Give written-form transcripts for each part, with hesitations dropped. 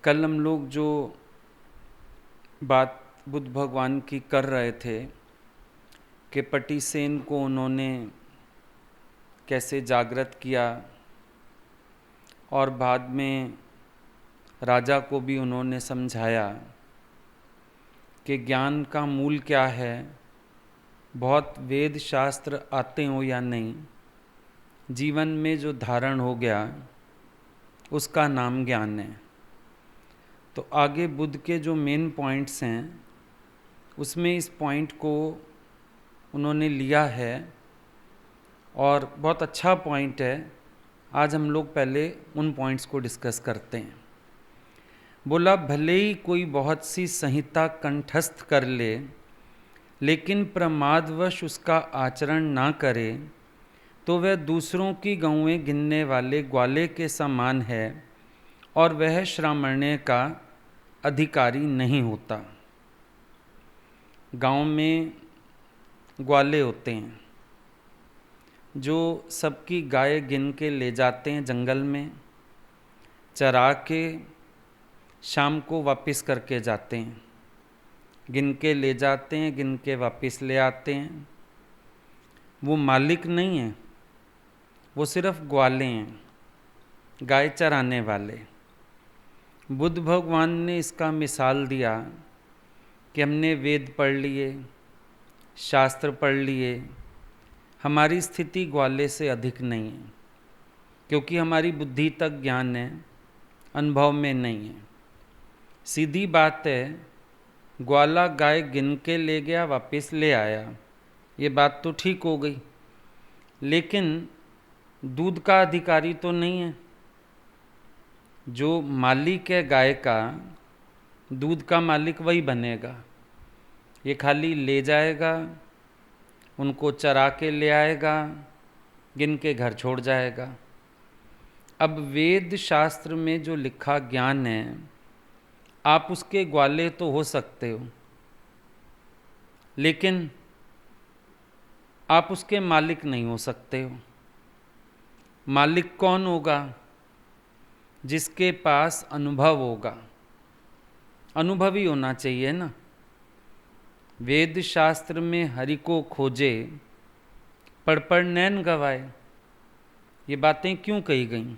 कल हम लोग जो बात बुद्ध भगवान की कर रहे थे कि पटिसेन को उन्होंने कैसे जागृत किया और बाद में राजा को भी उन्होंने समझाया कि ज्ञान का मूल क्या है। बहुत वेद शास्त्र आते हो या नहीं, जीवन में जो धारण हो गया उसका नाम ज्ञान है। तो आगे बुद्ध के जो मेन पॉइंट्स हैं उसमें इस पॉइंट को उन्होंने लिया है और बहुत अच्छा पॉइंट है। आज हम लोग पहले उन पॉइंट्स को डिस्कस करते हैं। बोला, भले ही कोई बहुत सी संहिता कंठस्थ कर ले, लेकिन प्रमादवश उसका आचरण ना करे तो वह दूसरों की गौएं गिनने वाले ग्वाले के समान है और वह श्रामण्य का अधिकारी नहीं होता। गांव में ग्वाले होते हैं जो सबकी गाय गिन के ले जाते हैं जंगल में, चरा के शाम को वापस करके जाते हैं। गिन के ले जाते हैं, गिन के वापस ले आते हैं। वो मालिक नहीं है, वो सिर्फ ग्वाले हैं, गाय चराने वाले। बुद्ध भगवान ने इसका मिसाल दिया कि हमने वेद पढ़ लिए, शास्त्र पढ़ लिए, हमारी स्थिति ग्वाले से अधिक नहीं है, क्योंकि हमारी बुद्धि तक ज्ञान है, अनुभव में नहीं है। सीधी बात है, ग्वाला गाय गिन के ले गया, वापस ले आया, ये बात तो ठीक हो गई, लेकिन दूध का अधिकारी तो नहीं है। जो मालिक है गाय का, दूध का मालिक वही बनेगा। ये खाली ले जाएगा, उनको चरा के ले आएगा, गिन के घर छोड़ जाएगा। अब वेद शास्त्र में जो लिखा ज्ञान है, आप उसके ग्वाले तो हो सकते हो, लेकिन आप उसके मालिक नहीं हो सकते हो। मालिक कौन होगा? जिसके पास अनुभव होगा। अनुभव ही होना चाहिए ना। वेद शास्त्र में हरि को खोजे, पढ़ पढ़ नैन गवाए, ये बातें क्यों कही गईं?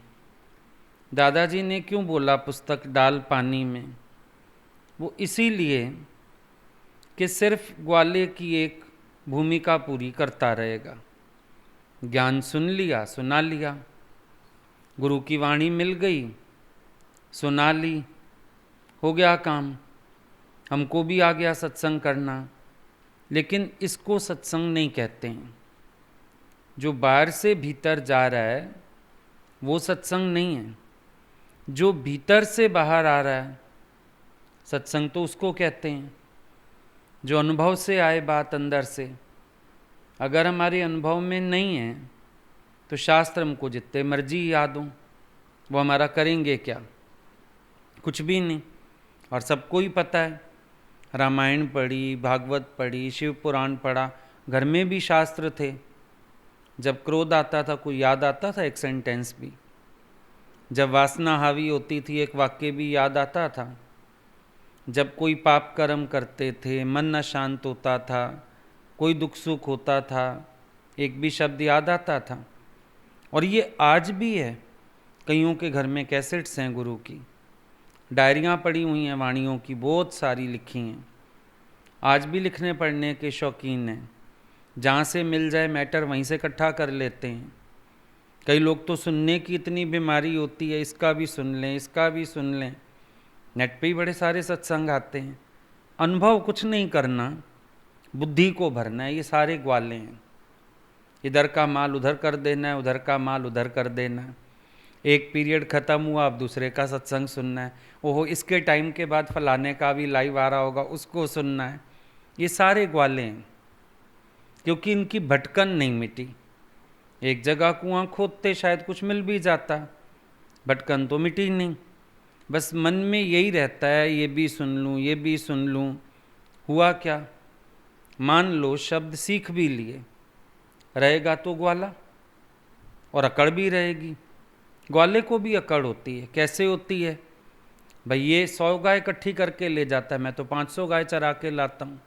दादाजी ने क्यों बोला पुस्तक डाल पानी में? वो इसीलिए कि सिर्फ ग्वाले की एक भूमिका पूरी करता रहेगा। ज्ञान सुन लिया, सुना लिया, गुरु की वाणी मिल गई, सुना ली, हो गया काम। हमको भी आ गया सत्संग करना, लेकिन इसको सत्संग नहीं कहते हैं। जो बाहर से भीतर जा रहा है वो सत्संग नहीं है। जो भीतर से बाहर आ रहा है सत्संग तो उसको कहते हैं। जो अनुभव से आए बात अंदर से, अगर हमारे अनुभव में नहीं है तो शास्त्र हमको जितने मर्जी याद हों, वो हमारा करेंगे क्या? कुछ भी नहीं। और सबको ही पता है, रामायण पढ़ी, भागवत पढ़ी, शिव पुराण पढ़ा, घर में भी शास्त्र थे। जब क्रोध आता था कोई याद आता था एक सेंटेंस भी, जब वासना हावी होती थी एक वाक्य भी याद आता था, जब कोई पाप कर्म करते थे, मन न शांत होता था, कोई दुख सुख होता था, एक भी शब्द याद आता था। और ये आज भी है। कईयों के घर में कैसेट्स हैं गुरु की, डायरियाँ पड़ी हुई हैं वाणियों की, बहुत सारी लिखी हैं। आज भी लिखने पढ़ने के शौकीन हैं, जहाँ से मिल जाए मैटर वहीं से इकट्ठा कर लेते हैं। कई लोग तो सुनने की इतनी बीमारी होती है, इसका भी सुन लें, इसका भी सुन लें। नेट पे ही बड़े सारे सत्संग आते हैं। अनुभव कुछ नहीं करना, बुद्धि को भरना है। ये सारे ग्वाले हैं। इधर का माल उधर कर देना है, उधर का माल उधर कर देना है। एक पीरियड ख़त्म हुआ, अब दूसरे का सत्संग सुनना है। ओहो, इसके टाइम के बाद फलाने का भी लाइव आ रहा होगा, उसको सुनना है। ये सारे ग्वाले हैं, क्योंकि इनकी भटकन नहीं मिटी। एक जगह कुआं खोदते शायद कुछ मिल भी जाता, भटकन तो मिटी नहीं। बस मन में यही रहता है, ये भी सुन लूँ, ये भी सुन लूँ। हुआ क्या? मान लो शब्द सीख भी लिए, रहेगा तो ग्वाला, और अकड़ भी रहेगी। ग्वाले को भी अकड़ होती है। कैसे होती है? भाई ये 100 गाय इकट्ठी करके ले जाता है, मैं तो 500 गाय चरा के लाता हूँ।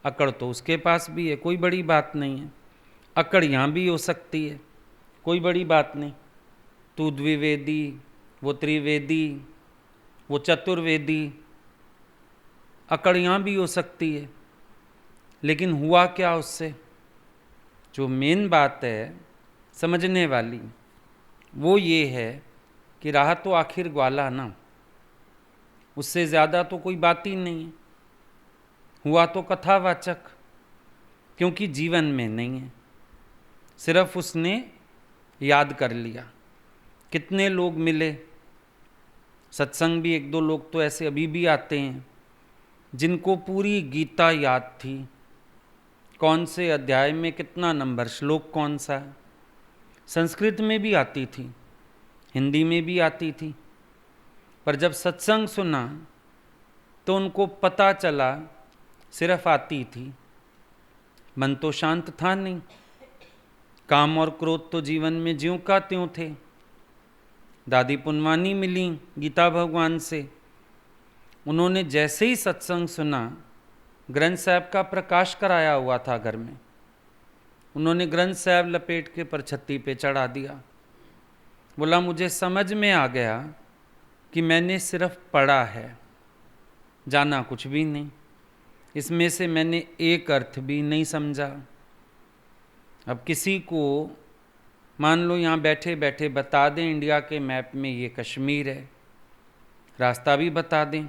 अकड़ तो उसके पास भी है, कोई बड़ी बात नहीं है। अकड़ यहाँ भी हो सकती है, कोई बड़ी बात नहीं। तू द्विवेदी, वो त्रिवेदी, वो चतुर्वेदी, अकड़ यहाँ भी हो सकती है। लेकिन हुआ क्या उससे? जो मेन बात है समझने वाली, वो ये है कि रहा तो आखिर ग्वाला ना, उससे ज़्यादा तो कोई बात ही नहीं है। हुआ तो कथावाचक, क्योंकि जीवन में नहीं है, सिर्फ उसने याद कर लिया। कितने लोग मिले सत्संग भी, एक दो लोग तो ऐसे अभी भी आते हैं जिनको पूरी गीता याद थी, कौन से अध्याय में कितना नंबर, श्लोक कौन सा है। संस्कृत में भी आती थी, हिंदी में भी आती थी, पर जब सत्संग सुना तो उनको पता चला सिर्फ आती थी, मन तो शांत था नहीं। काम और क्रोध तो जीवन में ज्यों का त्यों थे। दादी पुनवानी मिली गीता भगवान से, उन्होंने जैसे ही सत्संग सुना, ग्रंथ साहब का प्रकाश कराया हुआ था घर में, उन्होंने ग्रंथ साहब लपेट के परछत्ती पे चढ़ा दिया। बोला मुझे समझ में आ गया कि मैंने सिर्फ पढ़ा है, जाना कुछ भी नहीं, इसमें से मैंने एक अर्थ भी नहीं समझा। अब किसी को मान लो यहाँ बैठे बैठे बता दें इंडिया के मैप में ये कश्मीर है, रास्ता भी बता दें,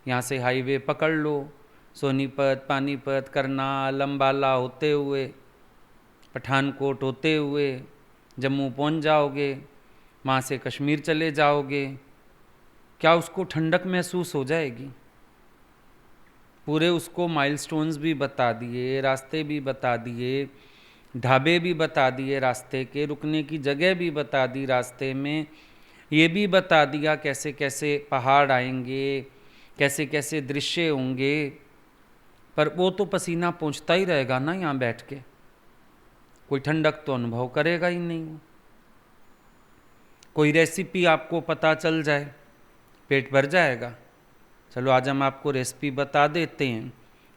यहाँ से हाईवे पकड़ लो, सोनीपत, पानीपत, करनाल, अम्बाला होते हुए, पठानकोट होते हुए जम्मू पहुँच जाओगे, वहाँ से कश्मीर चले जाओगे, क्या उसको ठंडक महसूस हो जाएगी? पूरे उसको माइलस्टोन्स भी बता दिए, रास्ते भी बता दिए, ढाबे भी बता दिए, रास्ते के रुकने की जगह भी बता दी, रास्ते में ये भी बता दिया कैसे कैसे पहाड़ आएंगे, कैसे कैसे दृश्य होंगे, पर वो तो पसीना पहुँचता ही रहेगा ना यहाँ बैठ के, कोई ठंडक तो अनुभव करेगा ही नहीं। कोई रेसिपी आपको पता चल जाए, पेट भर जाएगा। चलो आज हम आपको रेसिपी बता देते हैं,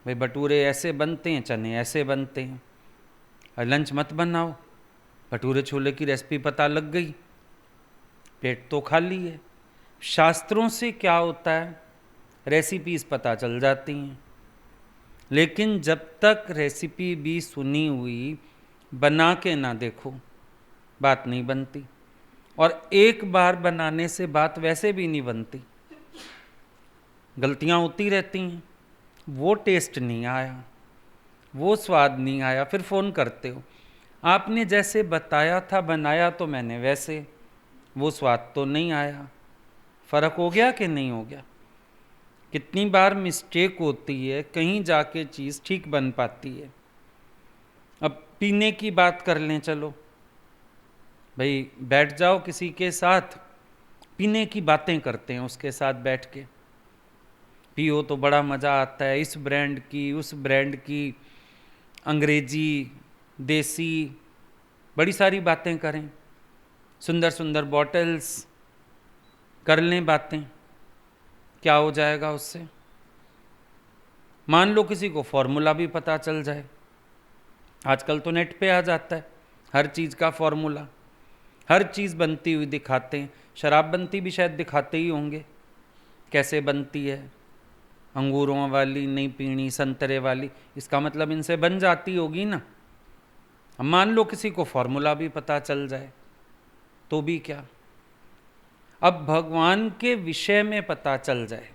भाई भटूरे ऐसे बनते हैं, चने ऐसे बनते हैं, और लंच मत बनाओ, भटूरे छोले की रेसिपी पता लग गई, पेट तो खाली है। शास्त्रों से क्या होता है, रेसिपीज पता चल जाती हैं, लेकिन जब तक रेसिपी भी सुनी हुई बना के ना देखो, बात नहीं बनती। और एक बार बनाने से बात वैसे भी नहीं बनती, गलतियां होती रहती हैं। वो टेस्ट नहीं आया, वो स्वाद नहीं आया, फिर फ़ोन करते हो, आपने जैसे बताया था बनाया तो मैंने वैसे, वो स्वाद तो नहीं आया। फ़र्क हो गया कि नहीं हो गया? कितनी बार मिस्टेक होती है, कहीं जाके चीज़ ठीक बन पाती है। अब पीने की बात कर लें, चलो भाई बैठ जाओ किसी के साथ, पीने की बातें करते हैं उसके साथ बैठ के, पियो तो बड़ा मज़ा आता है, इस ब्रांड की उस ब्रांड की, अंग्रेजी देसी, बड़ी सारी बातें करें, सुंदर सुंदर बॉटल्स कर लें बातें, क्या हो जाएगा उससे? मान लो किसी को फॉर्मूला भी पता चल जाए, आजकल तो नेट पे आ जाता है हर चीज़ का फॉर्मूला, हर चीज़ बनती हुई दिखाते हैं, शराब बनती भी शायद दिखाते ही होंगे कैसे बनती है, अंगूरों वाली नहीं पीनी, संतरे वाली, इसका मतलब इनसे बन जाती होगी ना। अब मान लो किसी को फॉर्मूला भी पता चल जाए तो भी क्या, अब भगवान के विषय में पता चल जाए।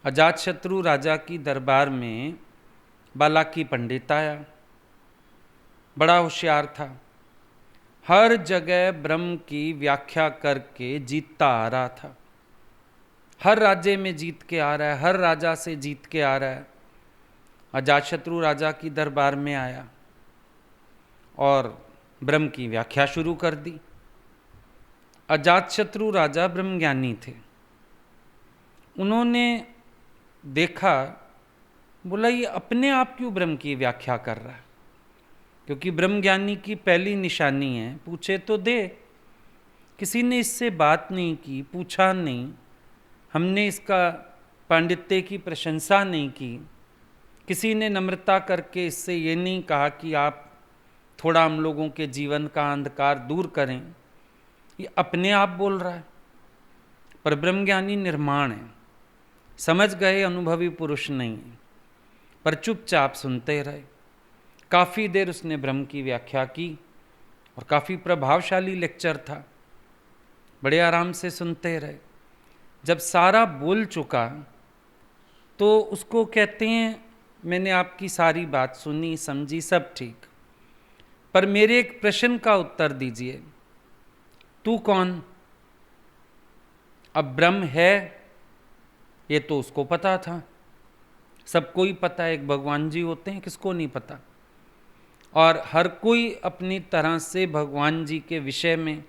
अजातशत्रु राजा की दरबार में बालाकी पंडित आया, बड़ा होशियार था, हर जगह ब्रह्म की व्याख्या करके जीतता आ रहा था, हर राज्य में जीत के आ रहा है, हर राजा से जीत के आ रहा है। अजातशत्रु राजा की दरबार में आया और ब्रह्म की व्याख्या शुरू कर दी। अजातशत्रु राजा ब्रह्मज्ञानी थे, उन्होंने देखा, बोला ये अपने आप क्यों ब्रह्म की व्याख्या कर रहा है, क्योंकि ब्रह्मज्ञानी की पहली निशानी है पूछे तो दे। किसी ने इससे बात नहीं की, पूछा नहीं, हमने इसका पांडित्य की प्रशंसा नहीं की, किसी ने नम्रता करके इससे ये नहीं कहा कि आप थोड़ा हम लोगों के जीवन का अंधकार दूर करें। ये अपने आप बोल रहा है। पर ब्रह्मज्ञानी निर्माण है, समझ गए, अनुभवी पुरुष नहीं है, पर चुपचाप सुनते रहे। काफ़ी देर उसने ब्रह्म की व्याख्या की और काफ़ी प्रभावशाली लेक्चर था, बड़े आराम से सुनते रहे। जब सारा बोल चुका तो उसको कहते हैं, मैंने आपकी सारी बात सुनी समझी, सब ठीक, पर मेरे एक प्रश्न का उत्तर दीजिए, तू कौन? अब ब्रह्म है ये तो उसको पता था, सबको ही पता है, एक भगवान जी होते हैं, किसको नहीं पता। और हर कोई अपनी तरह से भगवान जी के विषय में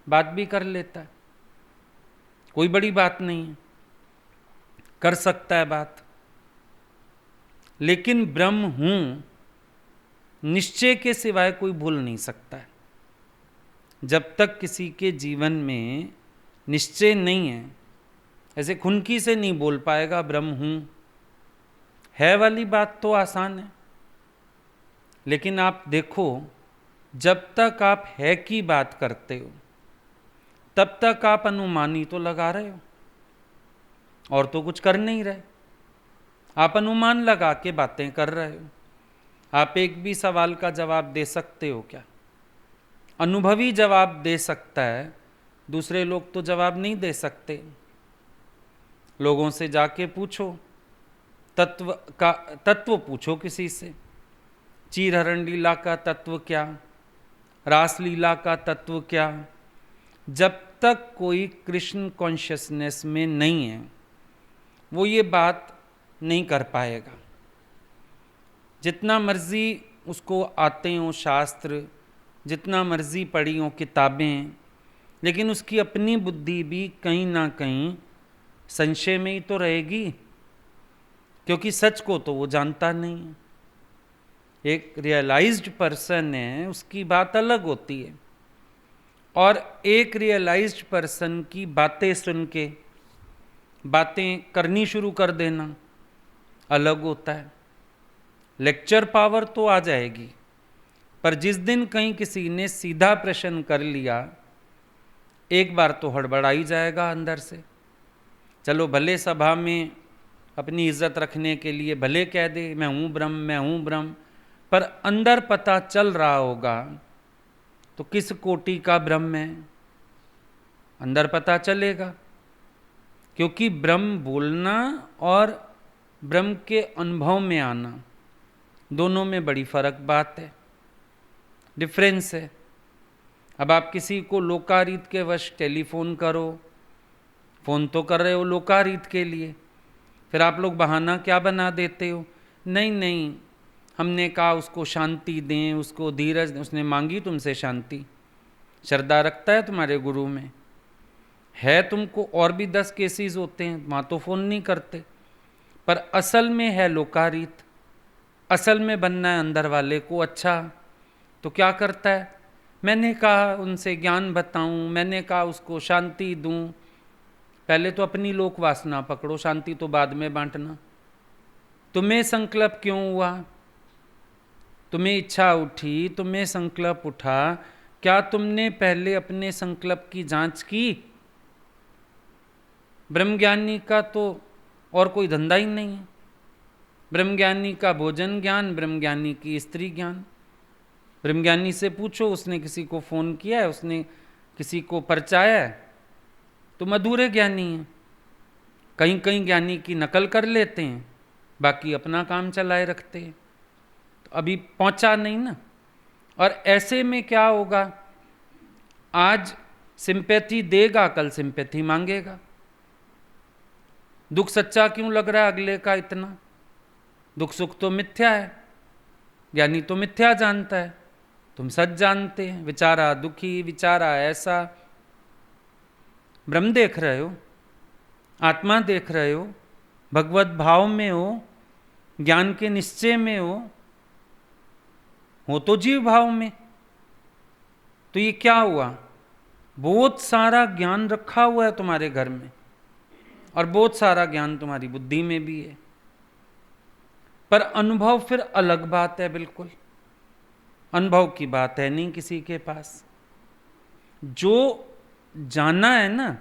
बात भी कर लेता है, कोई बड़ी बात नहीं है, कर सकता है बात। लेकिन ब्रह्म हूं निश्चय के सिवाय कोई भूल नहीं सकता है। जब तक किसी के जीवन में निश्चय नहीं है, ऐसे खुनकी से नहीं बोल पाएगा ब्रह्म हूं। है वाली बात तो आसान है, लेकिन आप देखो, जब तक आप है की बात करते हो तब तक आप अनुमान ही तो लगा रहे हो, और तो कुछ कर नहीं रहे, आप अनुमान लगा के बातें कर रहे हो। आप एक भी सवाल का जवाब दे सकते हो क्या? अनुभवी जवाब दे सकता है, दूसरे लोग तो जवाब नहीं दे सकते। लोगों से जाके पूछो, तत्व पूछो किसी से, चीरहरण लीला का तत्व क्या, रास लीला का तत्व क्या। जब तक कोई कृष्ण कॉन्शियसनेस में नहीं है वो ये बात नहीं कर पाएगा। जितना मर्जी उसको आते हों शास्त्र, जितना मर्जी पढ़ी हों किताबें, लेकिन उसकी अपनी बुद्धि भी कहीं ना कहीं संशय में ही तो रहेगी, क्योंकि सच को तो वो जानता नहीं है। एक रियलाइज्ड पर्सन है, उसकी बात अलग होती है, और एक रियलाइज्ड पर्सन की बातें सुन के बातें करनी शुरू कर देना अलग होता है। लेक्चर पावर तो आ जाएगी, पर जिस दिन कहीं किसी ने सीधा प्रश्न कर लिया, एक बार तो हड़बड़ाई जाएगा अंदर से। चलो भले सभा में अपनी इज्जत रखने के लिए भले कह दे मैं हूँ ब्रह्म, मैं हूँ ब्रह्म, पर अंदर पता चल रहा होगा तो किस कोटि का ब्रह्म है, अंदर पता चलेगा। क्योंकि ब्रह्म बोलना और ब्रह्म के अनुभव में आना, दोनों में बड़ी फर्क बात है, डिफरेंस है। अब आप किसी को लोकारीत के वश टेलीफोन करो, फ़ोन तो कर रहे हो लोकारीत के लिए, फिर आप लोग बहाना क्या बना देते हो, नहीं नहीं हमने कहा उसको शांति दें, उसको धीरज, उसने मांगी तुमसे शांति, श्रद्धा रखता है तुम्हारे गुरु में है, तुमको और भी 10 केसेस होते हैं, वहाँ तो फ़ोन नहीं करते। पर असल में है लोकारीत, असल में बनना है अंदर वाले को अच्छा, तो क्या करता है, मैंने कहा उनसे ज्ञान बताऊं, मैंने कहा उसको शांति दूं। पहले तो अपनी लोक वासना पकड़ो, शांति तो बाद में बांटना। तुम्हें संकल्प क्यों हुआ, तुम्हें इच्छा उठी, तुम्हें संकल्प उठा, क्या तुमने पहले अपने संकल्प की जांच की? ब्रह्मज्ञानी का तो और कोई धंधा ही नहीं है। ब्रह्मज्ञानी का भोजन ज्ञान, ब्रह्मज्ञानी की स्त्री ज्ञान। ब्रह्मज्ञानी से पूछो, उसने किसी को फ़ोन किया है, उसने किसी को परचाया है, तो अधूरे ज्ञानी है। कहीं कहीं ज्ञानी की नकल कर लेते हैं, बाकी अपना काम चलाए रखते हैं, तो अभी पहुंचा नहीं ना। और ऐसे में क्या होगा, आज सिंपैथी देगा, कल सिंपैथी मांगेगा। दुख सच्चा क्यों लग रहा है अगले का इतना, दुख सुख तो मिथ्या है, ज्ञानी तो मिथ्या जानता है, तुम सच जानते हैं। विचारा दुखी, विचारा ऐसा। ब्रह्म देख रहे हो, आत्मा देख रहे हो, भगवत भाव में हो, ज्ञान के निश्चय में हो तो जीव भाव में। तो ये क्या हुआ, बहुत सारा ज्ञान रखा हुआ है तुम्हारे घर में, और बहुत सारा ज्ञान तुम्हारी बुद्धि में भी है, पर अनुभव फिर अलग बात है। बिल्कुल अनुभव की बात है नहीं किसी के पास। जो जाना है ना,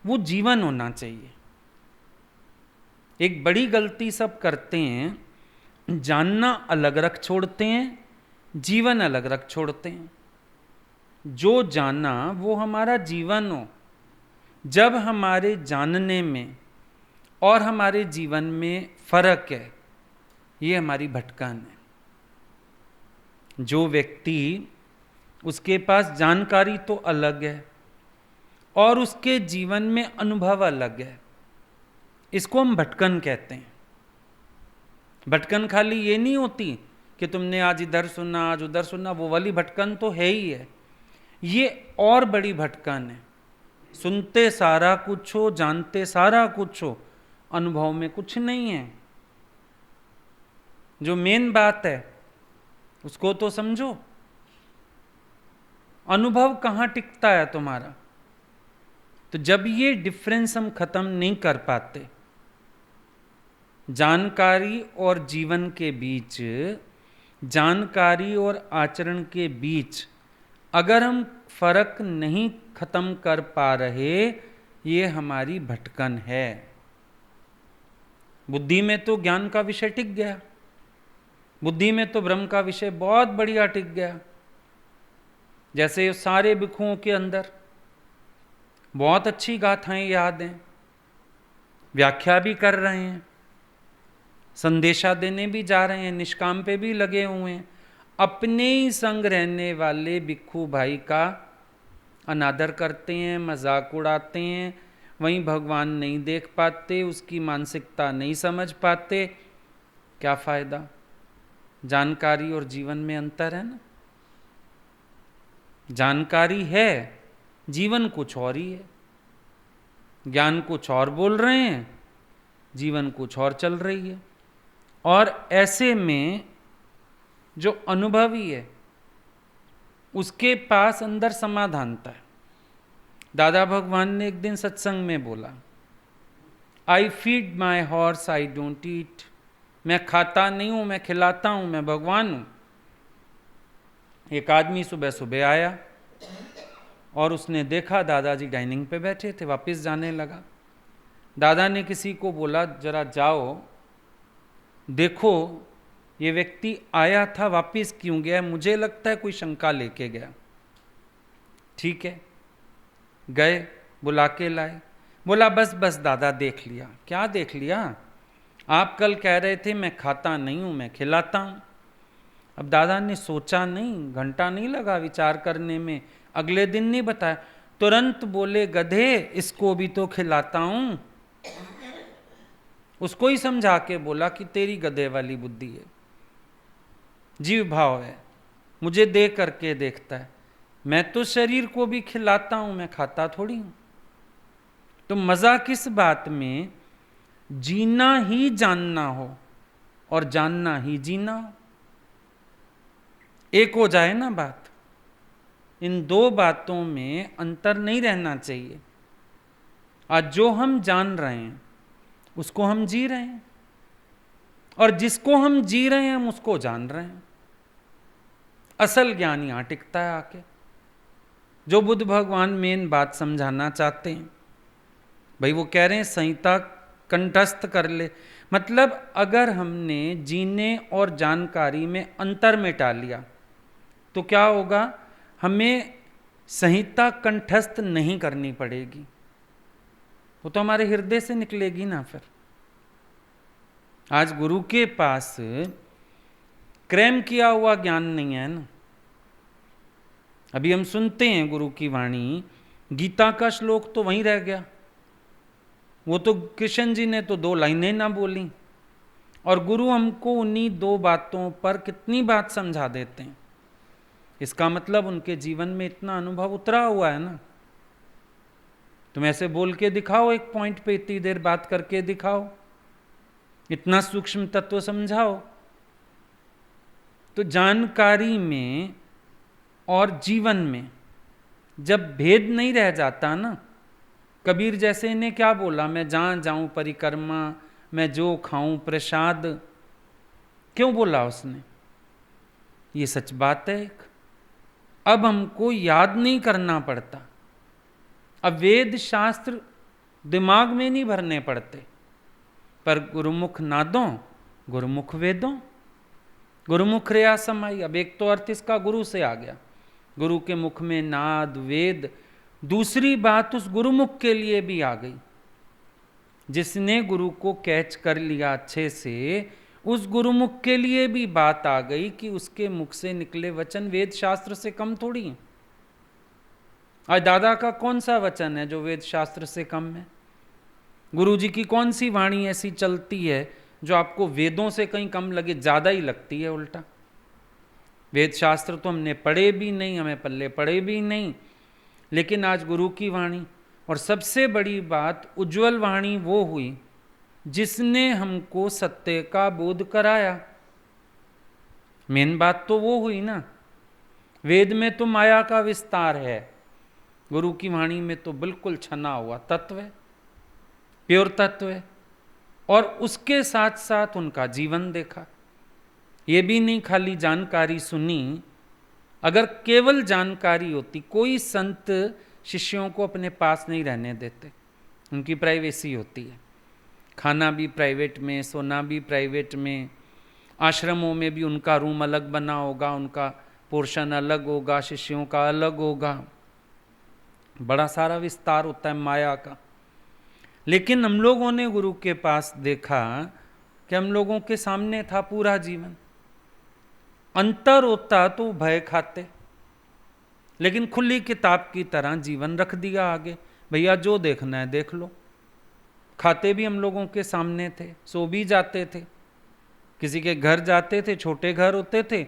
वो जीवन होना चाहिए। एक बड़ी गलती सब करते हैं, जानना अलग रख छोड़ते हैं, जीवन अलग रख छोड़ते हैं। जो जाना वो हमारा जीवन हो। जब हमारे जानने में और हमारे जीवन में फर्क है, ये हमारी भटकन है। जो व्यक्ति, उसके पास जानकारी तो अलग है और उसके जीवन में अनुभव अलग है, इसको हम भटकन कहते हैं। भटकन खाली ये नहीं होती कि तुमने आज इधर सुना आज उधर सुना, वो वाली भटकन तो है ही है। ये और बड़ी भटकन है। सुनते सारा कुछ हो, जानते सारा कुछ हो, अनुभव में कुछ नहीं है। जो मेन बात है उसको तो समझो। अनुभव कहाँ टिकता है तुम्हारा? तो जब ये डिफरेंस हम खत्म नहीं कर पाते, जानकारी और जीवन के बीच, जानकारी और आचरण के बीच अगर हम फर्क नहीं खत्म कर पा रहे, ये हमारी भटकन है। बुद्धि में तो ज्ञान का विषय टिक गया, बुद्धि में तो ब्रह्म का विषय बहुत बढ़िया टिक गया। जैसे सारे भिक्षुओं के अंदर बहुत अच्छी गाथाएं याद हैं, व्याख्या भी कर रहे हैं, संदेशा देने भी जा रहे हैं, निष्काम पे भी लगे हुए हैं। अपने ही संग रहने वाले भिक्षु भाई का अनादर करते हैं, मजाक उड़ाते हैं, वहीं भगवान नहीं देख पाते, उसकी मानसिकता नहीं समझ पाते। क्या फायदा? जानकारी और जीवन में अंतर है ना। जानकारी है, जीवन कुछ और ही है। ज्ञान कुछ और बोल रहे हैं, जीवन कुछ और चल रही है। और ऐसे में जो अनुभवी है उसके पास अंदर समाधानता है। दादा भगवान ने एक दिन सत्संग में बोला, I feed my horse I don't eat. मैं खाता नहीं हूं, मैं खिलाता हूं, मैं भगवान हूं। एक आदमी सुबह सुबह आया और उसने देखा दादाजी डाइनिंग पे बैठे थे, वापस जाने लगा। दादा ने किसी को बोला, जरा जाओ देखो ये व्यक्ति आया था वापस क्यों गया, मुझे लगता है कोई शंका लेके गया। ठीक है, गए, बुला के लाए। बोला बस बस दादा देख लिया। क्या देख लिया? आप कल कह रहे थे मैं खाता नहीं हूं, मैं खिलाता हूं। अब दादा ने सोचा नहीं, घंटा नहीं लगा विचार करने में, अगले दिन नहीं बताया, तुरंत बोले गधे इसको भी तो खिलाता हूं। उसको ही समझा के बोला कि तेरी गधे वाली बुद्धि है, जीव भाव है, मुझे दे करके देखता है, मैं तो शरीर को भी खिलाता हूं, मैं खाता थोड़ी हूं। तो मजा किस बात में? जीना ही जानना हो और जानना ही जीना हो, एक हो जाए ना बात। इन दो बातों में अंतर नहीं रहना चाहिए। आज जो हम जान रहे हैं उसको हम जी रहे हैं, और जिसको हम जी रहे हैं हम उसको जान रहे हैं। असल ज्ञान यहां टिकता है आके। जो बुद्ध भगवान मेन बात समझाना चाहते हैं, भाई वो कह रहे हैं संहिता कंठस्थ कर ले। मतलब अगर हमने जीने और जानकारी में अंतर मिटा लिया तो क्या होगा? हमें संहिता कंठस्थ नहीं करनी पड़ेगी, वो तो हमारे हृदय से निकलेगी ना। फिर आज गुरु के पास क्रैम किया हुआ ज्ञान नहीं है ना। अभी हम सुनते हैं गुरु की वाणी, गीता का श्लोक तो वहीं रह गया, वो तो कृष्ण जी ने तो 2 लाइनें ना बोली, और गुरु हमको उन्हीं 2 बातों पर कितनी बात समझा देते हैं। इसका मतलब उनके जीवन में इतना अनुभव उतरा हुआ है ना। तुम ऐसे बोल के दिखाओ, एक पॉइंट पे इतनी देर बात करके दिखाओ, इतना सूक्ष्म तत्व समझाओ। तो जानकारी में और जीवन में जब भेद नहीं रह जाता ना, कबीर जैसे ने क्या बोला, मैं जहाँ जाऊं परिक्रमा, मैं जो खाऊं प्रसाद। क्यों बोला उसने? ये सच बात है। अब हमको याद नहीं करना पड़ता, अब वेद शास्त्र दिमाग में नहीं भरने पड़ते, पर गुरुमुख नादों गुरुमुख वेदों, गुरुमुख रया समाई। अब एक तो अर्थ इसका गुरु से आ गया, गुरु के मुख में नाद वेद। दूसरी बात उस गुरुमुख के लिए भी आ गई, जिसने गुरु को कैच कर लिया अच्छे से, उस गुरुमुख के लिए भी बात आ गई कि उसके मुख से निकले वचन वेद शास्त्र से कम थोड़ी हैं। आज दादा का कौन सा वचन है जो वेद शास्त्र से कम है? गुरु जी की कौन सी वाणी ऐसी चलती है जो आपको वेदों से कहीं कम लगे? ज़्यादा ही लगती है उल्टा। वेद शास्त्र तो हमने पढ़े भी नहीं, हमें पल्ले पढ़े भी नहीं, लेकिन आज गुरु की वाणी। और सबसे बड़ी बात, उज्जवल वाणी वो हुई जिसने हमको सत्य का बोध कराया। मेन बात तो वो हुई ना। वेद में तो माया का विस्तार है, गुरु की वाणी में तो बिल्कुल छना हुआ तत्व है, प्योर तत्व है। और उसके साथ साथ उनका जीवन देखा। ये भी नहीं खाली जानकारी सुनी, अगर केवल जानकारी होती, कोई संत शिष्यों को अपने पास नहीं रहने देते, उनकी प्राइवेसी होती है। खाना भी प्राइवेट में, सोना भी प्राइवेट में, आश्रमों में भी उनका रूम अलग बना होगा, उनका पोर्शन अलग होगा, शिष्यों का अलग होगा, बड़ा सारा विस्तार होता है माया का। लेकिन हम लोगों ने गुरु के पास देखा कि हम लोगों के सामने था पूरा जीवन। अंतर होता तो भय खाते, लेकिन खुली किताब की तरह जीवन रख दिया आगे, भैया जो देखना है देख लो। खाते भी हम लोगों के सामने थे, सो भी जाते थे, किसी के घर जाते थे, छोटे घर होते थे,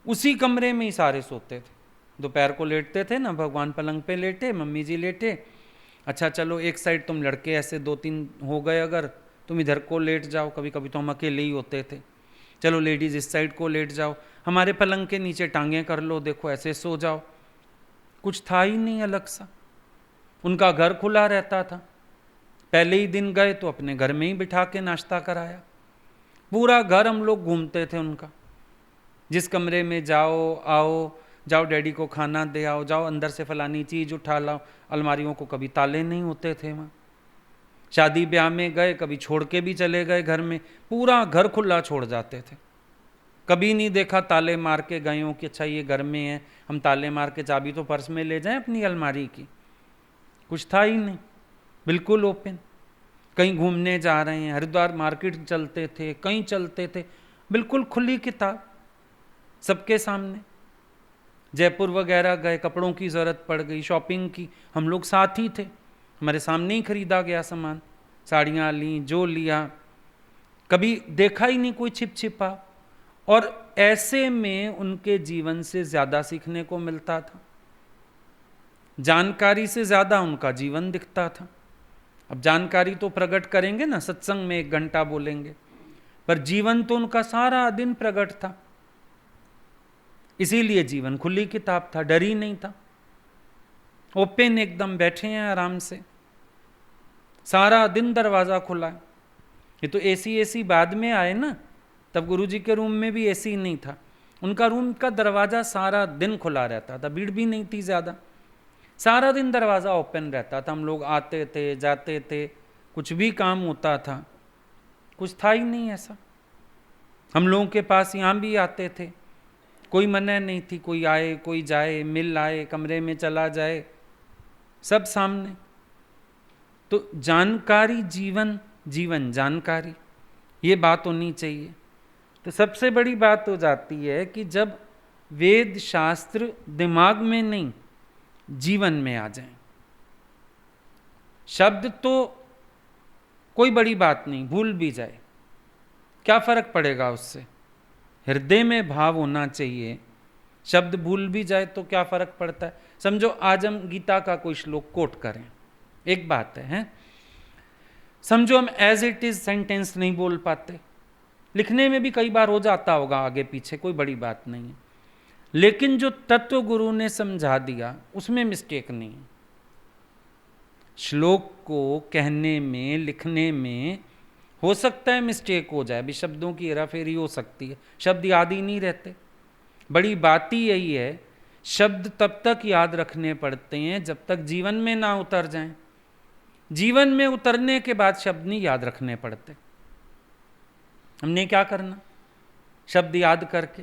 उसी कमरे में ही सारे सोते थे। दोपहर को लेटते थे ना, भगवान पलंग पे लेटे, मम्मी जी लेटे, अच्छा चलो एक साइड तुम लड़के ऐसे 2-3 हो गए, अगर तुम इधर को लेट जाओ, कभी कभी तो हम अकेले ही होते थे, चलो लेडीज इस साइड को लेट जाओ, हमारे पलंग के नीचे टांगें कर लो, देखो ऐसे सो जाओ। कुछ था ही नहीं अलग सा। उनका घर खुला रहता था, पहले ही दिन गए तो अपने घर में ही बिठा के नाश्ता कराया। पूरा घर हम लोग घूमते थे उनका, जिस कमरे में जाओ आओ, जाओ डैडी को खाना दे आओ, जाओ अंदर से फलानी चीज़ उठा लाओ। अलमारियों को कभी ताले नहीं होते थे वहाँ। शादी ब्याह में गए, कभी छोड़ के भी चले गए घर में, पूरा घर खुला छोड़ जाते थे। कभी नहीं देखा ताले मार के गए हो कि अच्छा ये घर में है, हम ताले मार के चाबी तो पर्स में ले जाएं अपनी अलमारी की। कुछ था ही नहीं, बिल्कुल ओपन। कहीं घूमने जा रहे हैं, हरिद्वार मार्केट चलते थे, कहीं चलते थे, बिल्कुल खुली किताब सबके सामने। जयपुर वगैरह गए, कपड़ों की ज़रूरत पड़ गई, शॉपिंग की, हम लोग साथ ही थे, हमारे सामने ही खरीदा गया सामान, साड़ियाँ ली, जो लिया, कभी देखा ही नहीं कोई छिप छिपा। और ऐसे में उनके जीवन से ज़्यादा सीखने को मिलता था, जानकारी से ज़्यादा उनका जीवन दिखता था। अब जानकारी तो प्रकट करेंगे ना, सत्संग में 1 घंटा बोलेंगे, पर जीवन तो उनका सारा दिन प्रकट था। इसीलिए जीवन खुली किताब था, डर ही नहीं था, ओपन एकदम बैठे हैं आराम से, सारा दिन दरवाज़ा खुला है। ये तो एसी बाद में आए ना, तब गुरुजी के रूम में भी एसी नहीं था, उनका रूम का दरवाज़ा सारा दिन खुला रहता था, भीड़ भी नहीं थी ज़्यादा, सारा दिन दरवाज़ा ओपन रहता था। हम लोग आते थे जाते थे, कुछ भी काम होता था, कुछ था ही नहीं ऐसा। हम लोगों के पास यहाँ भी आते थे, कोई मना नहीं थी, कोई आए कोई जाए, मिल आए, कमरे में चला जाए, सब सामने। तो जानकारी जीवन, जीवन जानकारी, ये बात होनी चाहिए। तो सबसे बड़ी बात हो जाती है कि जब वेद शास्त्र दिमाग में नहीं जीवन में आ जाए। शब्द तो कोई बड़ी बात नहीं, भूल भी जाए क्या फर्क पड़ेगा उससे, हृदय में भाव होना चाहिए। शब्द भूल भी जाए तो क्या फर्क पड़ता है। समझो आज हम गीता का कोई श्लोक कोट करें, एक बात है? समझो हम एज इट इज सेंटेंस नहीं बोल पाते, लिखने में भी कई बार हो जाता होगा आगे पीछे, कोई बड़ी बात नहीं है, लेकिन जो तत्व गुरु ने समझा दिया उसमें मिस्टेक नहीं है। श्लोक को कहने में, लिखने में हो सकता है मिस्टेक हो जाए, भी शब्दों की हेराफेरी हो सकती है, शब्द याद ही नहीं रहते। बड़ी बात ही यही है, शब्द तब तक याद रखने पड़ते हैं जब तक जीवन में ना उतर जाएं। जीवन में उतरने के बाद शब्द नहीं याद रखने पड़ते। हमने क्या करना शब्द याद करके?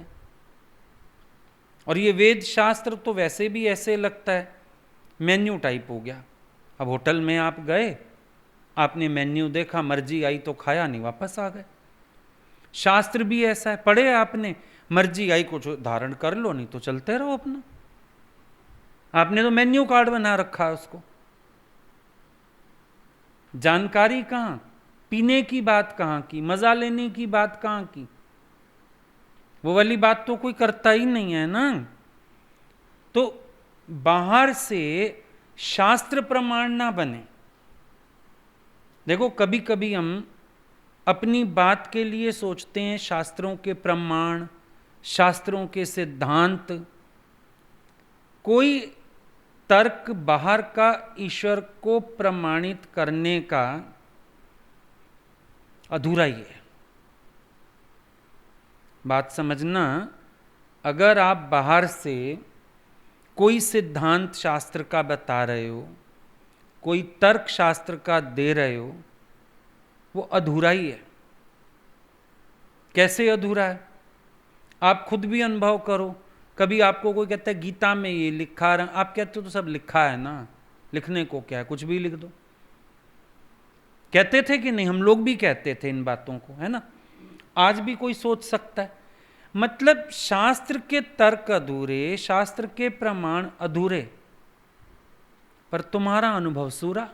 और ये वेद शास्त्र तो वैसे भी ऐसे लगता है मेन्यू टाइप हो गया। अब होटल में आप गए, आपने मेन्यू देखा, मर्जी आई तो खाया, नहीं वापस आ गए। शास्त्र भी ऐसा है, पढ़े आपने, मर्जी आई कुछ धारण कर लो, नहीं तो चलते रहो अपना। आपने तो मेन्यू कार्ड बना रखा है उसको। जानकारी कहाँ, पीने की बात कहाँ की, मजा लेने की बात कहाँ की, वो वाली बात तो कोई करता ही नहीं है ना। तो बाहर से शास्त्र प्रमाण ना बने। देखो कभी कभी हम अपनी बात के लिए सोचते हैं शास्त्रों के प्रमाण, शास्त्रों के सिद्धांत, कोई तर्क बाहर का ईश्वर को प्रमाणित करने का अधूरा ही है। बात समझना, अगर आप बाहर से कोई सिद्धांत शास्त्र का बता रहे हो, कोई तर्क शास्त्र का दे रहे हो, वो अधूरा ही है। कैसे अधूरा है? आप खुद भी अनुभव करो। कभी आपको कोई कहता है गीता में ये लिखा है, आप कहते हो तो सब लिखा है ना, लिखने को क्या है, कुछ भी लिख दो। कहते थे कि नहीं? हम लोग भी कहते थे इन बातों को, है ना। आज भी कोई सोच सकता है। मतलब शास्त्र के तर्क अधूरे, शास्त्र के प्रमाण अधूरे, पर तुम्हारा अनुभव सूरा।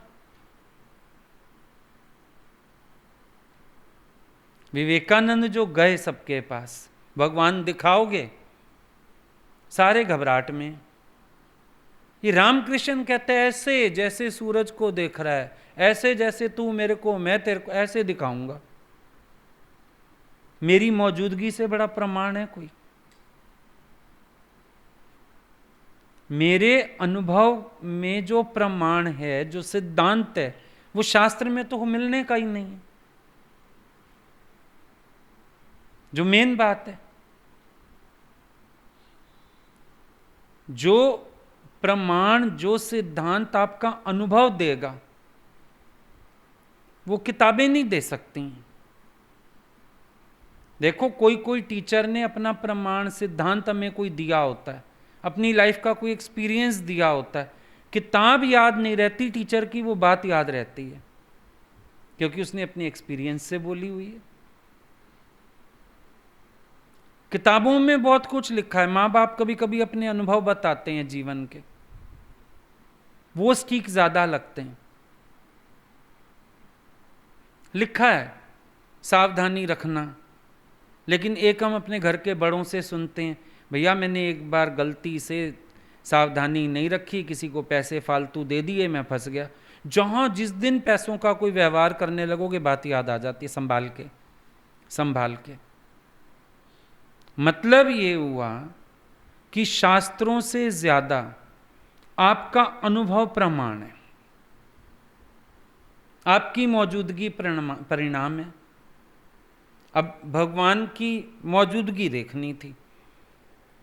विवेकानंद जो गए सबके पास, भगवान दिखाओगे, सारे घबराहट में। ये रामकृष्ण कहते हैं ऐसे जैसे सूरज को देख रहा है, ऐसे जैसे तू मेरे को, मैं तेरे को ऐसे दिखाऊंगा। मेरी मौजूदगी से बड़ा प्रमाण है कोई? मेरे अनुभव में जो प्रमाण है, जो सिद्धांत है, वो शास्त्र में तो मिलने का ही नहीं है। जो मेन बात है, जो प्रमाण, जो सिद्धांत आपका अनुभव देगा, वो किताबें नहीं दे सकती। देखो कोई कोई टीचर ने अपना प्रमाण, सिद्धांत हमें कोई दिया होता है, अपनी लाइफ का कोई एक्सपीरियंस दिया होता है। किताब याद नहीं रहती टीचर की, वो बात याद रहती है, क्योंकि उसने अपनी एक्सपीरियंस से बोली हुई है। किताबों में बहुत कुछ लिखा है, माँ बाप कभी कभी अपने अनुभव बताते हैं जीवन के, वो ठीक ज्यादा लगते हैं। लिखा है सावधानी रखना, लेकिन एक हम अपने घर के बड़ों से सुनते हैं, भैया मैंने एक बार गलती से सावधानी नहीं रखी, किसी को पैसे फालतू दे दिए, मैं फंस गया। जहां जिस दिन पैसों का कोई व्यवहार करने लगोगे, बात याद आ जाती है, संभाल के संभाल के। मतलब ये हुआ कि शास्त्रों से ज्यादा आपका अनुभव प्रमाण है, आपकी मौजूदगी परिणाम है। अब भगवान की मौजूदगी देखनी थी,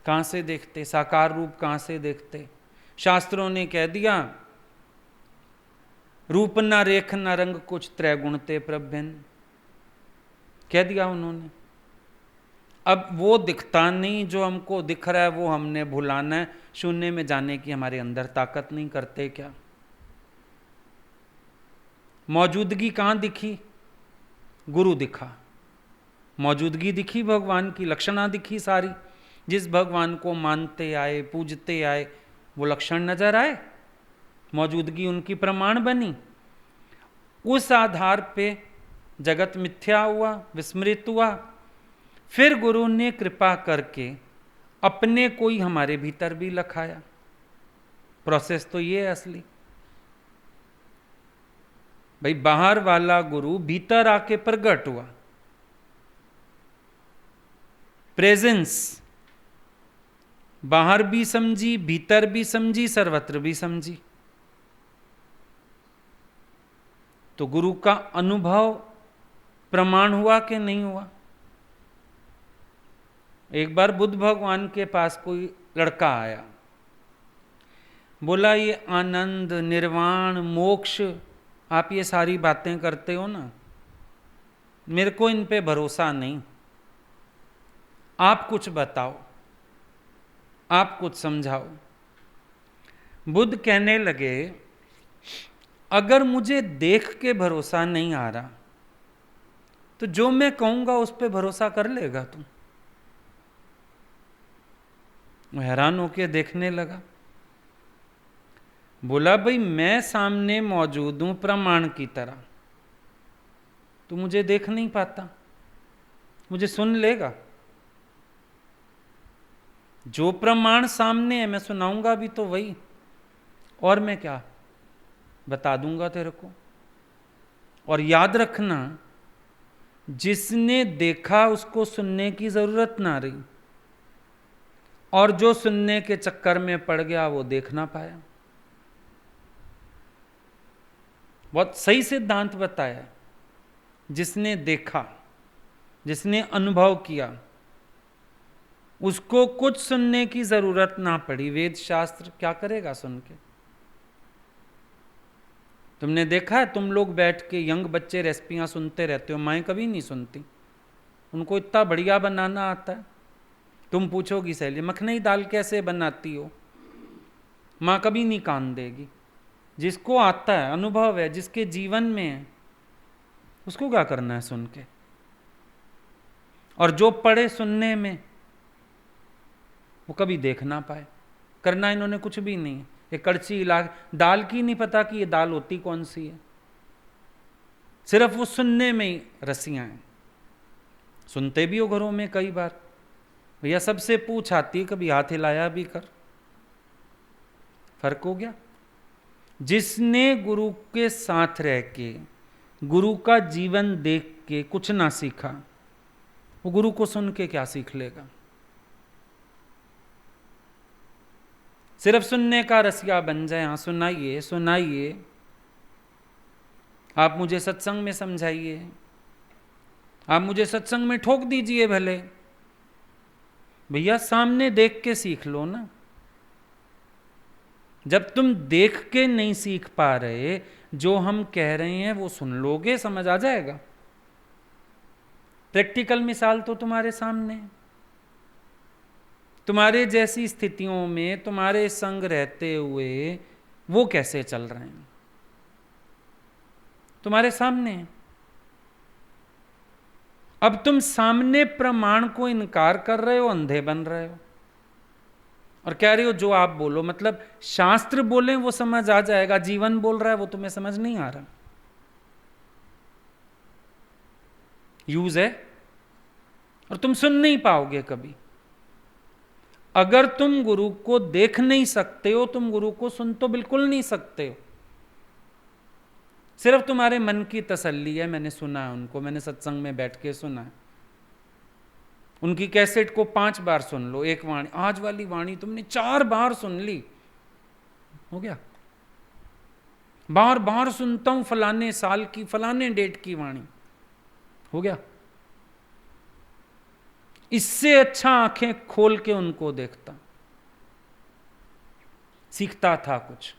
कहां से देखते? साकार रूप कहां से देखते? शास्त्रों ने कह दिया रूप न रेख न रंग कुछ त्रैगुण ते प्रभ्यन, कह दिया उन्होंने। अब वो दिखता नहीं, जो हमको दिख रहा है वो हमने भुलाना है। शून्य में जाने की हमारे अंदर ताकत नहीं करते क्या? मौजूदगी कहां दिखी? गुरु दिखा, मौजूदगी दिखी, भगवान की लक्षणा दिखी सारी। जिस भगवान को मानते आए, पूजते आए, वो लक्षण नजर आए, मौजूदगी उनकी प्रमाण बनी। उस आधार पे जगत मिथ्या हुआ, विस्मृत हुआ। फिर गुरु ने कृपा करके अपने कोई हमारे भीतर भी लखाया। प्रोसेस तो ये है असली। भाई बाहर वाला गुरु भीतर आके प्रगट हुआ, प्रेजेंस बाहर भी समझी, भीतर भी समझी, सर्वत्र भी समझी। तो गुरु का अनुभव प्रमाण हुआ कि नहीं हुआ? एक बार बुद्ध भगवान के पास कोई लड़का आया, बोला ये आनंद, निर्वाण, मोक्ष, आप ये सारी बातें करते हो ना, मेरे को इन पे भरोसा नहीं, आप कुछ बताओ, आप कुछ समझाओ। बुद्ध कहने लगे, अगर मुझे देख के भरोसा नहीं आ रहा तो जो मैं कहूंगा उस पे भरोसा कर लेगा तुम? हैरान होके देखने लगा। बोला भाई मैं सामने मौजूद हूं प्रमाण की तरह, तो मुझे देख नहीं पाता, मुझे सुन लेगा? जो प्रमाण सामने है मैं सुनाऊंगा भी तो वही, और मैं क्या बता दूंगा तेरे को। और याद रखना, जिसने देखा उसको सुनने की जरूरत ना रही, और जो सुनने के चक्कर में पड़ गया वो देख ना पाया। बहुत सही सिद्धांत बताया। जिसने देखा, जिसने अनुभव किया, उसको कुछ सुनने की जरूरत ना पड़ी। वेद शास्त्र क्या करेगा सुन के? तुमने देखा है, तुम लोग बैठ के यंग बच्चे रेसिपियां सुनते रहते हो, माएँ कभी नहीं सुनती, उनको इतना बढ़िया बनाना आता है। तुम पूछोगी सहेली मखनी दाल कैसे बनाती हो, माँ कभी नहीं कान देगी। जिसको आता है, अनुभव है, जिसके जीवन में है, उसको क्या करना है सुन के? और जो पढ़े सुनने में, वो कभी देख ना पाए। करना इन्होंने कुछ भी नहीं। एक कड़छी हिला, दाल की नहीं पता कि ये दाल होती कौन सी है, सिर्फ वो सुनने में ही रसियां हैं। सुनते भी हो घरों में कई बार, भैया सबसे पूछ आती है, कभी हाथ हिलाया भी कर। फर्क हो गया। जिसने गुरु के साथ रह के, गुरु का जीवन देख के कुछ ना सीखा, वो गुरु को सुन के क्या सीख लेगा? सिर्फ सुनने का रसिया बन जाए, हाँ सुनाइए सुनाइए, आप मुझे सत्संग में समझाइए, आप मुझे सत्संग में ठोक दीजिए भले, भैया सामने देख के सीख लो ना। जब तुम देख के नहीं सीख पा रहे, जो हम कह रहे हैं वो सुन लोगे, समझ आ जाएगा। प्रैक्टिकल मिसाल तो तुम्हारे सामने है। तुम्हारे जैसी स्थितियों में तुम्हारे संग रहते हुए वो कैसे चल रहे हैं, तुम्हारे सामने। अब तुम सामने प्रमाण को इनकार कर रहे हो, अंधे बन रहे हो, और कह रहे हो जो आप बोलो, मतलब शास्त्र बोले वो समझ आ जाएगा, जीवन बोल रहा है वो तुम्हें समझ नहीं आ रहा। यूज है, और तुम सुन नहीं पाओगे कभी। अगर तुम गुरु को देख नहीं सकते हो, तुम गुरु को सुन तो बिल्कुल नहीं सकते हो। सिर्फ तुम्हारे मन की तसल्ली है, मैंने सुना है उनको, मैंने सत्संग में बैठ के सुना है। उनकी कैसेट को 5 बार सुन लो, एक वाणी, आज वाली वाणी तुमने 4 बार सुन ली, हो गया। बार बार सुनता हूं फलाने साल की, फलाने डेट की वाणी, हो गया। इससे अच्छा आंखें खोल के उनको देखता, सीखता था कुछ।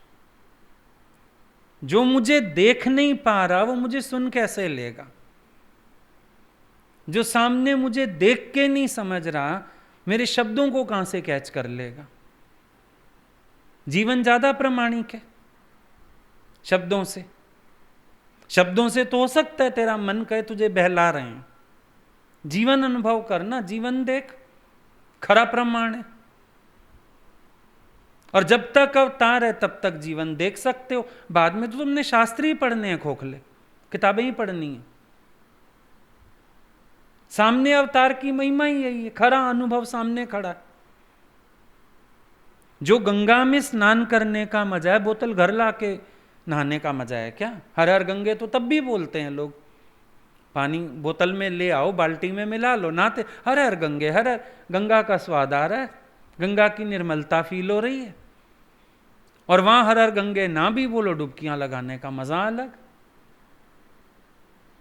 जो मुझे देख नहीं पा रहा वो मुझे सुन कैसे लेगा? जो सामने मुझे देख के नहीं समझ रहा, मेरे शब्दों को कहां से कैच कर लेगा? जीवन ज्यादा प्रमाणिक है शब्दों से। शब्दों से तो हो सकता है तेरा मन कहे तुझे बहला रहे हैं, जीवन अनुभव करना, जीवन देख, खरा प्रमाण है। और जब तक अवतार है तब तक जीवन देख सकते हो, बाद में तो तुमने शास्त्र ही पढ़ने हैं, खोखले किताबें ही पढ़नी है। सामने अवतार की महिमा ही यही है, खरा अनुभव सामने खड़ा है। जो गंगा में स्नान करने का मजा है, बोतल घर लाके नहाने का मजा है क्या? हर हर गंगे तो तब भी बोलते हैं लोग, पानी बोतल में ले आओ, बाल्टी में मिला लो, नहाते। हर हर गंगे, हर हर गंगा का स्वाद आ रहा है, गंगा की निर्मलता फील हो रही है। और वहां हर हर गंगे ना भी बोलो, डुबकियां लगाने का मजा अलग।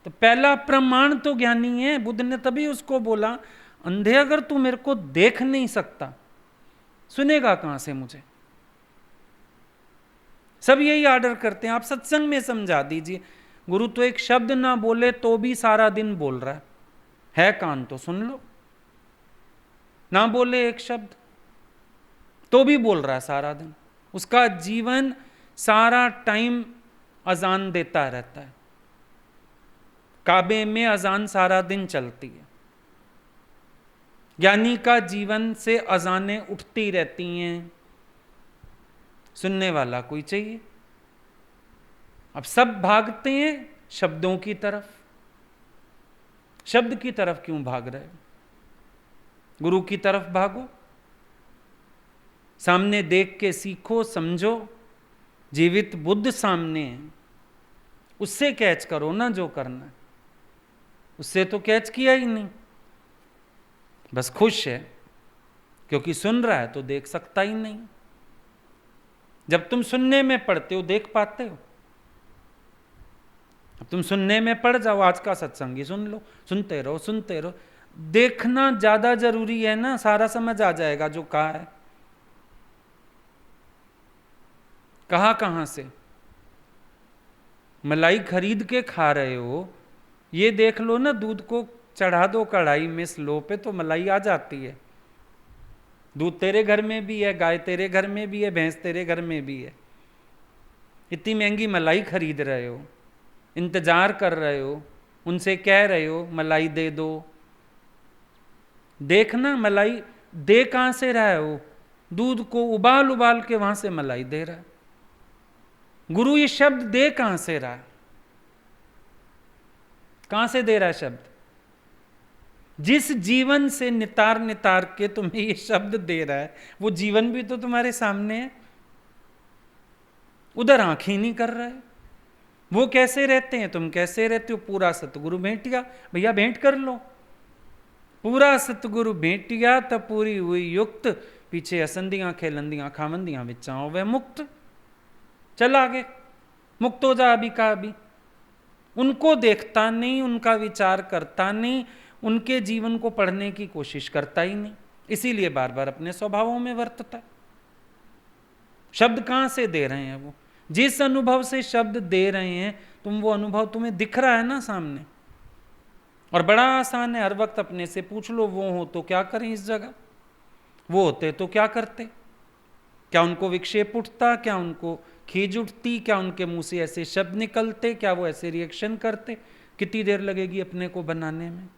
तो पहला प्रमाण तो ज्ञानी है। बुद्ध ने तभी उसको बोला, अंधे अगर तू मेरे को देख नहीं सकता, सुनेगा कहां से मुझे? सब यही ऑर्डर करते हैं, आप सत्संग में समझा दीजिए। गुरु तो एक शब्द ना बोले तो भी सारा दिन बोल रहा है कान तो सुन लो। ना बोले एक शब्द तो भी बोल रहा है सारा दिन। उसका जीवन सारा टाइम अजान देता रहता है। काबे में अजान सारा दिन चलती है। ज्ञानी का जीवन से अजानें उठती रहती हैं, सुनने वाला कोई चाहिए। अब सब भागते हैं शब्दों की तरफ, शब्द की तरफ क्यों भाग रहे हो? गुरु की तरफ भागो, सामने देख के सीखो, समझो। जीवित बुद्ध सामने है, उससे कैच करो ना जो करना है। उससे तो कैच किया ही नहीं, बस खुश है क्योंकि सुन रहा है, तो देख सकता ही नहीं। जब तुम सुनने में पढ़ते हो देख पाते हो? अब तुम सुनने में पढ़ जाओ, आज का सत्संग ही सुन लो, सुनते रहो सुनते रहो। देखना ज्यादा जरूरी है ना, सारा समझ आ जाएगा जो कहा है। कहां से मलाई खरीद के खा रहे हो, ये देख लो ना, दूध को चढ़ा दो कढ़ाई में स्लो पे तो मलाई आ जाती है। दूध तेरे घर में भी है, गाय तेरे घर में भी है, भैंस तेरे घर में भी है। इतनी महंगी मलाई खरीद रहे हो, इंतजार कर रहे हो, उनसे कह रहे हो मलाई दे दो। देखना मलाई दे कहां से रहा है वो? दूध को उबाल उबाल के वहां से मलाई दे रहा है। गुरु ये शब्द दे कहां से रहा है? कहां से दे रहा है शब्द? जिस जीवन से नितार नितार के तुम्हें ये शब्द दे रहा है, वो जीवन भी तो तुम्हारे सामने है। उधर आंख ही नहीं कर रहा है। वो कैसे रहते हैं, तुम कैसे रहते हो? पूरा सतगुरु भेंटिया, भैया भेंट कर लो। पूरा सतगुरु भेंटिया तब पूरी हुई युक्त, पीछे असंदियां खेलंदियां खामंदियां विचाओ वह मुक्त। चल आगे, मुक्त हो जा अभी का अभी। उनको देखता नहीं, उनका विचार करता नहीं, उनके जीवन को पढ़ने की कोशिश करता ही नहीं, इसीलिए बार बार अपने स्वभावों में वर्तता। शब्द कहां से दे रहे हैं वो? जिस अनुभव से शब्द दे रहे हैं तुम, वो अनुभव तुम्हें दिख रहा है ना सामने। और बड़ा आसान है, हर वक्त अपने से पूछ लो, वो हो तो क्या करें इस जगह? वो होते तो क्या करते? क्या उनको विक्षेप उठता? क्या उनको खींच उठती? क्या उनके मुंह से ऐसे शब्द निकलते? क्या वो ऐसे रिएक्शन करते? कितनी देर लगेगी अपने को बनाने में?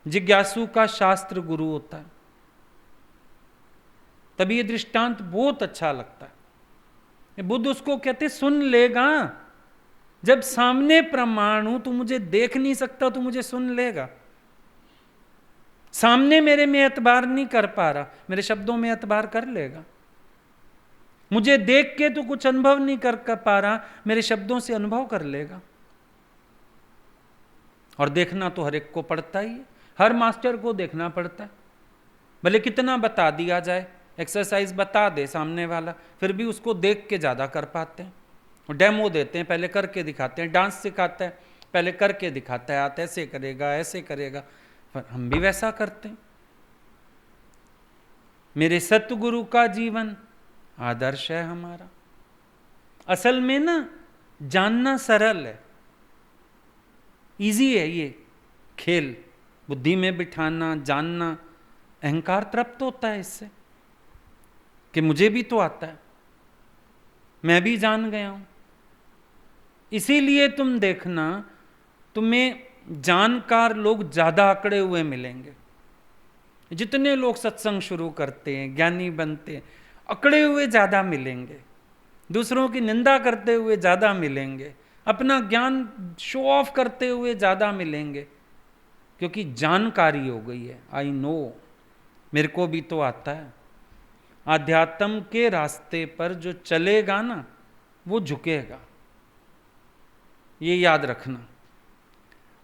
जिज्ञासु का शास्त्र गुरु होता है। तभी ये दृष्टांत बहुत अच्छा लगता है। बुद्ध उसको कहते सुन लेगा। जब सामने प्रमाण हूं, तू मुझे देख नहीं सकता, तू मुझे सुन लेगा। सामने मेरे में एतबार नहीं कर पा रहा, मेरे शब्दों में एतबार कर लेगा। मुझे देख के तू कुछ अनुभव नहीं कर पा रहा, मेरे शब्दों से अनुभव कर लेगा। और देखना तो हर एक को पड़ता ही है, हर मास्टर को देखना पड़ता है। भले कितना बता दिया जाए, एक्सरसाइज बता दे सामने वाला, फिर भी उसको देख के ज़्यादा कर पाते हैं। और डेमो देते हैं, पहले करके दिखाते हैं। डांस सिखाता है, पहले करके दिखाता है, आप ऐसे करेगा ऐसे करेगा, पर हम भी वैसा करते हैं। मेरे सतगुरु का जीवन आदर्श है हमारा। असल में ना जानना सरल है, इजी है ये खेल, बुद्धि में बिठाना, जानना। अहंकार तृप्त होता है इससे कि मुझे भी तो आता है, मैं भी जान गया हूं। इसीलिए तुम देखना, तुम्हें जानकार लोग ज्यादा अकड़े हुए मिलेंगे। जितने लोग सत्संग शुरू करते हैं, ज्ञानी बनते हैं, अकड़े हुए ज्यादा मिलेंगे। दूसरों की निंदा करते हुए ज्यादा मिलेंगे, अपना ज्ञान शो ऑफ करते हुए ज्यादा मिलेंगे, क्योंकि जानकारी हो गई है। आई नो, मेरे को भी तो आता है। आध्यात्म के रास्ते पर जो चलेगा ना, वो झुकेगा, ये याद रखना।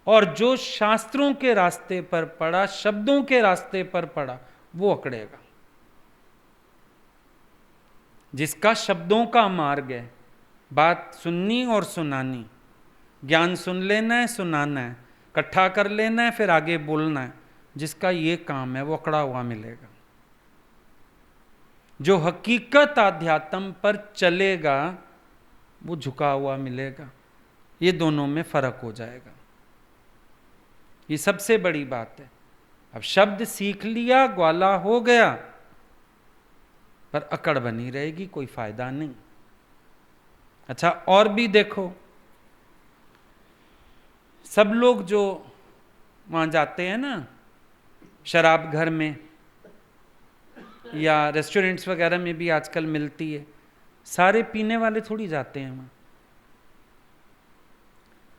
और जो शास्त्रों के रास्ते पर पड़ा, शब्दों के रास्ते पर पड़ा, वो अकड़ेगा। जिसका शब्दों का मार्ग है, बात सुननी और सुनानी, ज्ञान सुन लेना है, सुनाना है, इकट्ठा कर लेना है, फिर आगे बोलना है। जिसका ये काम है वो अकड़ा हुआ मिलेगा। जो हकीकत आध्यात्म पर चलेगा वो झुका हुआ मिलेगा। ये दोनों में फर्क हो जाएगा। ये सबसे बड़ी बात है। अब शब्द सीख लिया, ग्वाला हो गया, पर अकड़ बनी रहेगी, कोई फायदा नहीं। अच्छा, और भी देखो, सब लोग जो वहां जाते हैं ना शराब घर में या रेस्टोरेंट्स वगैरह में भी आजकल मिलती है, सारे पीने वाले थोड़ी जाते हैं वहां।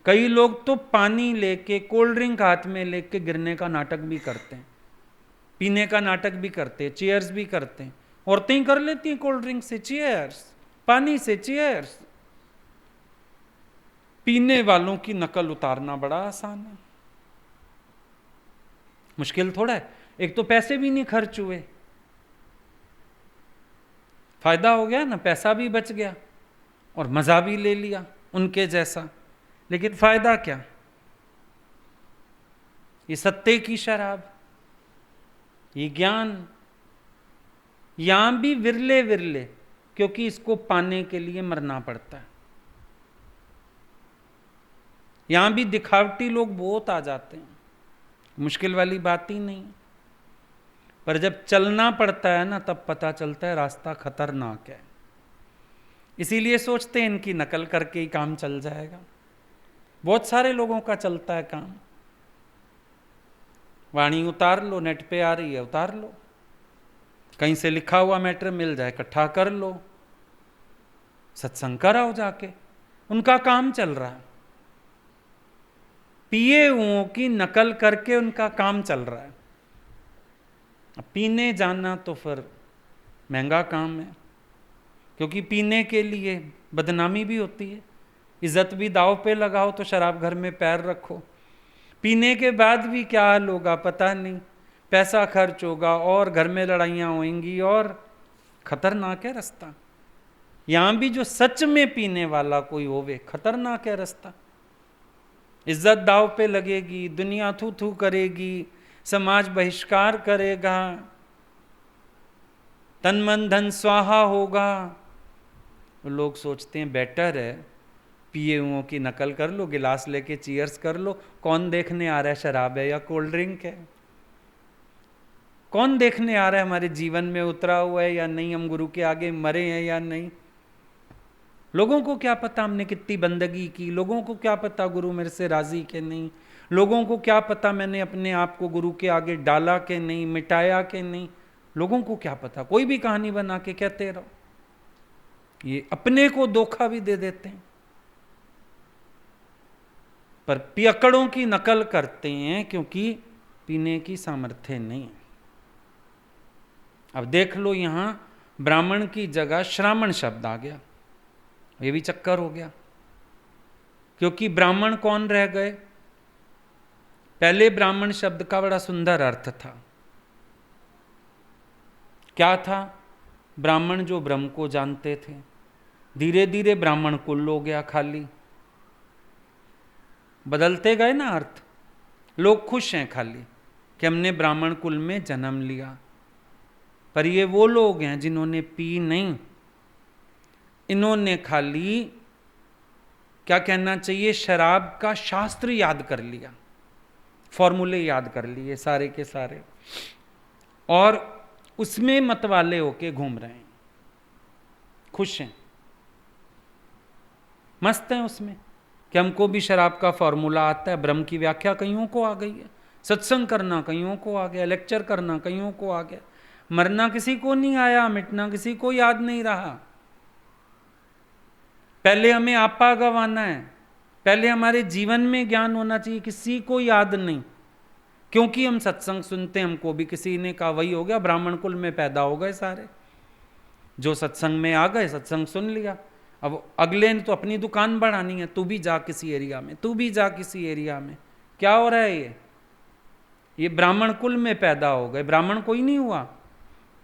कई लोग तो पानी लेके, कोल्ड ड्रिंक हाथ में लेके गिरने का नाटक भी करते हैं, पीने का नाटक भी करते हैं, चीयर्स भी करते हैं। औरतें ही कर लेती हैं कोल्ड ड्रिंक से चीयर्स, पानी से चीयर्स। पीने वालों की नकल उतारना बड़ा आसान है, मुश्किल थोड़ा है। एक तो पैसे भी नहीं खर्च हुए, फायदा हो गया ना, पैसा भी बच गया और मजा भी ले लिया उनके जैसा। लेकिन फायदा क्या? ये सत्ते की शराब, ये ज्ञान यहां भी विरले विरले, क्योंकि इसको पाने के लिए मरना पड़ता है। यहां भी दिखावटी लोग बहुत आ जाते हैं, मुश्किल वाली बात ही नहीं। पर जब चलना पड़ता है ना, तब पता चलता है रास्ता खतरनाक है। इसीलिए सोचते हैं इनकी नकल करके ही काम चल जाएगा। बहुत सारे लोगों का चलता है काम। वाणी उतार लो, नेट पे आ रही है उतार लो, कहीं से लिखा हुआ मैटर मिल जाए इकट्ठा कर लो, सत्संग कराओ जाके, उनका काम चल रहा है। पिए हुओं की नकल करके उनका काम चल रहा है। पीने जाना तो फिर महंगा काम है, क्योंकि पीने के लिए बदनामी भी होती है, इज्जत भी दाव पे लगाओ तो शराब घर में पैर रखो। पीने के बाद भी क्या हाल होगा पता नहीं, पैसा खर्च होगा और घर में लड़ाइयाँ होंगी और खतरनाक है रास्ता। यहां भी जो सच में पीने वाला कोई होवे, खतरनाक है रास्ता। इज्जत दाव पे लगेगी, दुनिया थू थू करेगी, समाज बहिष्कार करेगा, तन मन धन स्वाहा होगा। लोग सोचते हैं बेटर है पिए हुओं की नकल कर लो, गिलास लेके चीयर्स कर लो। कौन देखने आ रहा है शराब है या कोल्ड ड्रिंक है? कौन देखने आ रहा है हमारे जीवन में उतरा हुआ है या नहीं, हम गुरु के आगे मरे हैं या नहीं? लोगों को क्या पता हमने कितनी बंदगी की, लोगों को क्या पता गुरु मेरे से राजी के नहीं, लोगों को क्या पता मैंने अपने आप को गुरु के आगे डाला के नहीं, मिटाया के नहीं, लोगों को क्या पता। कोई भी कहानी बना के कहते रहो, ये अपने को धोखा भी दे देते हैं। पर पियकड़ों की नकल करते हैं क्योंकि पीने की सामर्थ्य नहीं है। अब देख लो, यहां ब्राह्मण की जगह श्रामण शब्द आ गया, ये भी चक्कर हो गया। क्योंकि ब्राह्मण कौन रह गए? पहले ब्राह्मण शब्द का बड़ा सुंदर अर्थ था। क्या था? ब्राह्मण जो ब्रह्म को जानते थे। धीरे धीरे ब्राह्मण कुल हो गया खाली, बदलते गए ना अर्थ। लोग खुश हैं खाली कि हमने ब्राह्मण कुल में जन्म लिया। पर ये वो लोग हैं जिन्होंने पी नहीं, इन्होंने खाली क्या कहना चाहिए, शराब का शास्त्र याद कर लिया, फॉर्मूले याद कर लिए सारे के सारे, और उसमें मतवाले होके घूम रहे हैं, खुश हैं, मस्त हैं उसमें कि हमको भी शराब का फॉर्मूला आता है। ब्रह्म की व्याख्या कईयों को आ गई है, सत्संग करना कईयों को आ गया, लेक्चर करना कईयों को आ गया, मरना किसी को नहीं आया, मिटना किसी को याद नहीं रहा। पहले हमें आपा गंवाना है, पहले हमारे जीवन में ज्ञान होना चाहिए, किसी को याद नहीं। क्योंकि हम सत्संग सुनते हैं, हमको भी किसी ने कहा, वही हो गया, ब्राह्मण कुल में पैदा हो गए सारे, जो सत्संग में आ गए, सत्संग सुन लिया। अब अगले ने तो अपनी दुकान बढ़ानी है, तू भी जा किसी एरिया में, तू भी जा किसी एरिया में। क्या हो रहा है ये ब्राह्मण कुल में पैदा हो गए, ब्राह्मण कोई नहीं हुआ।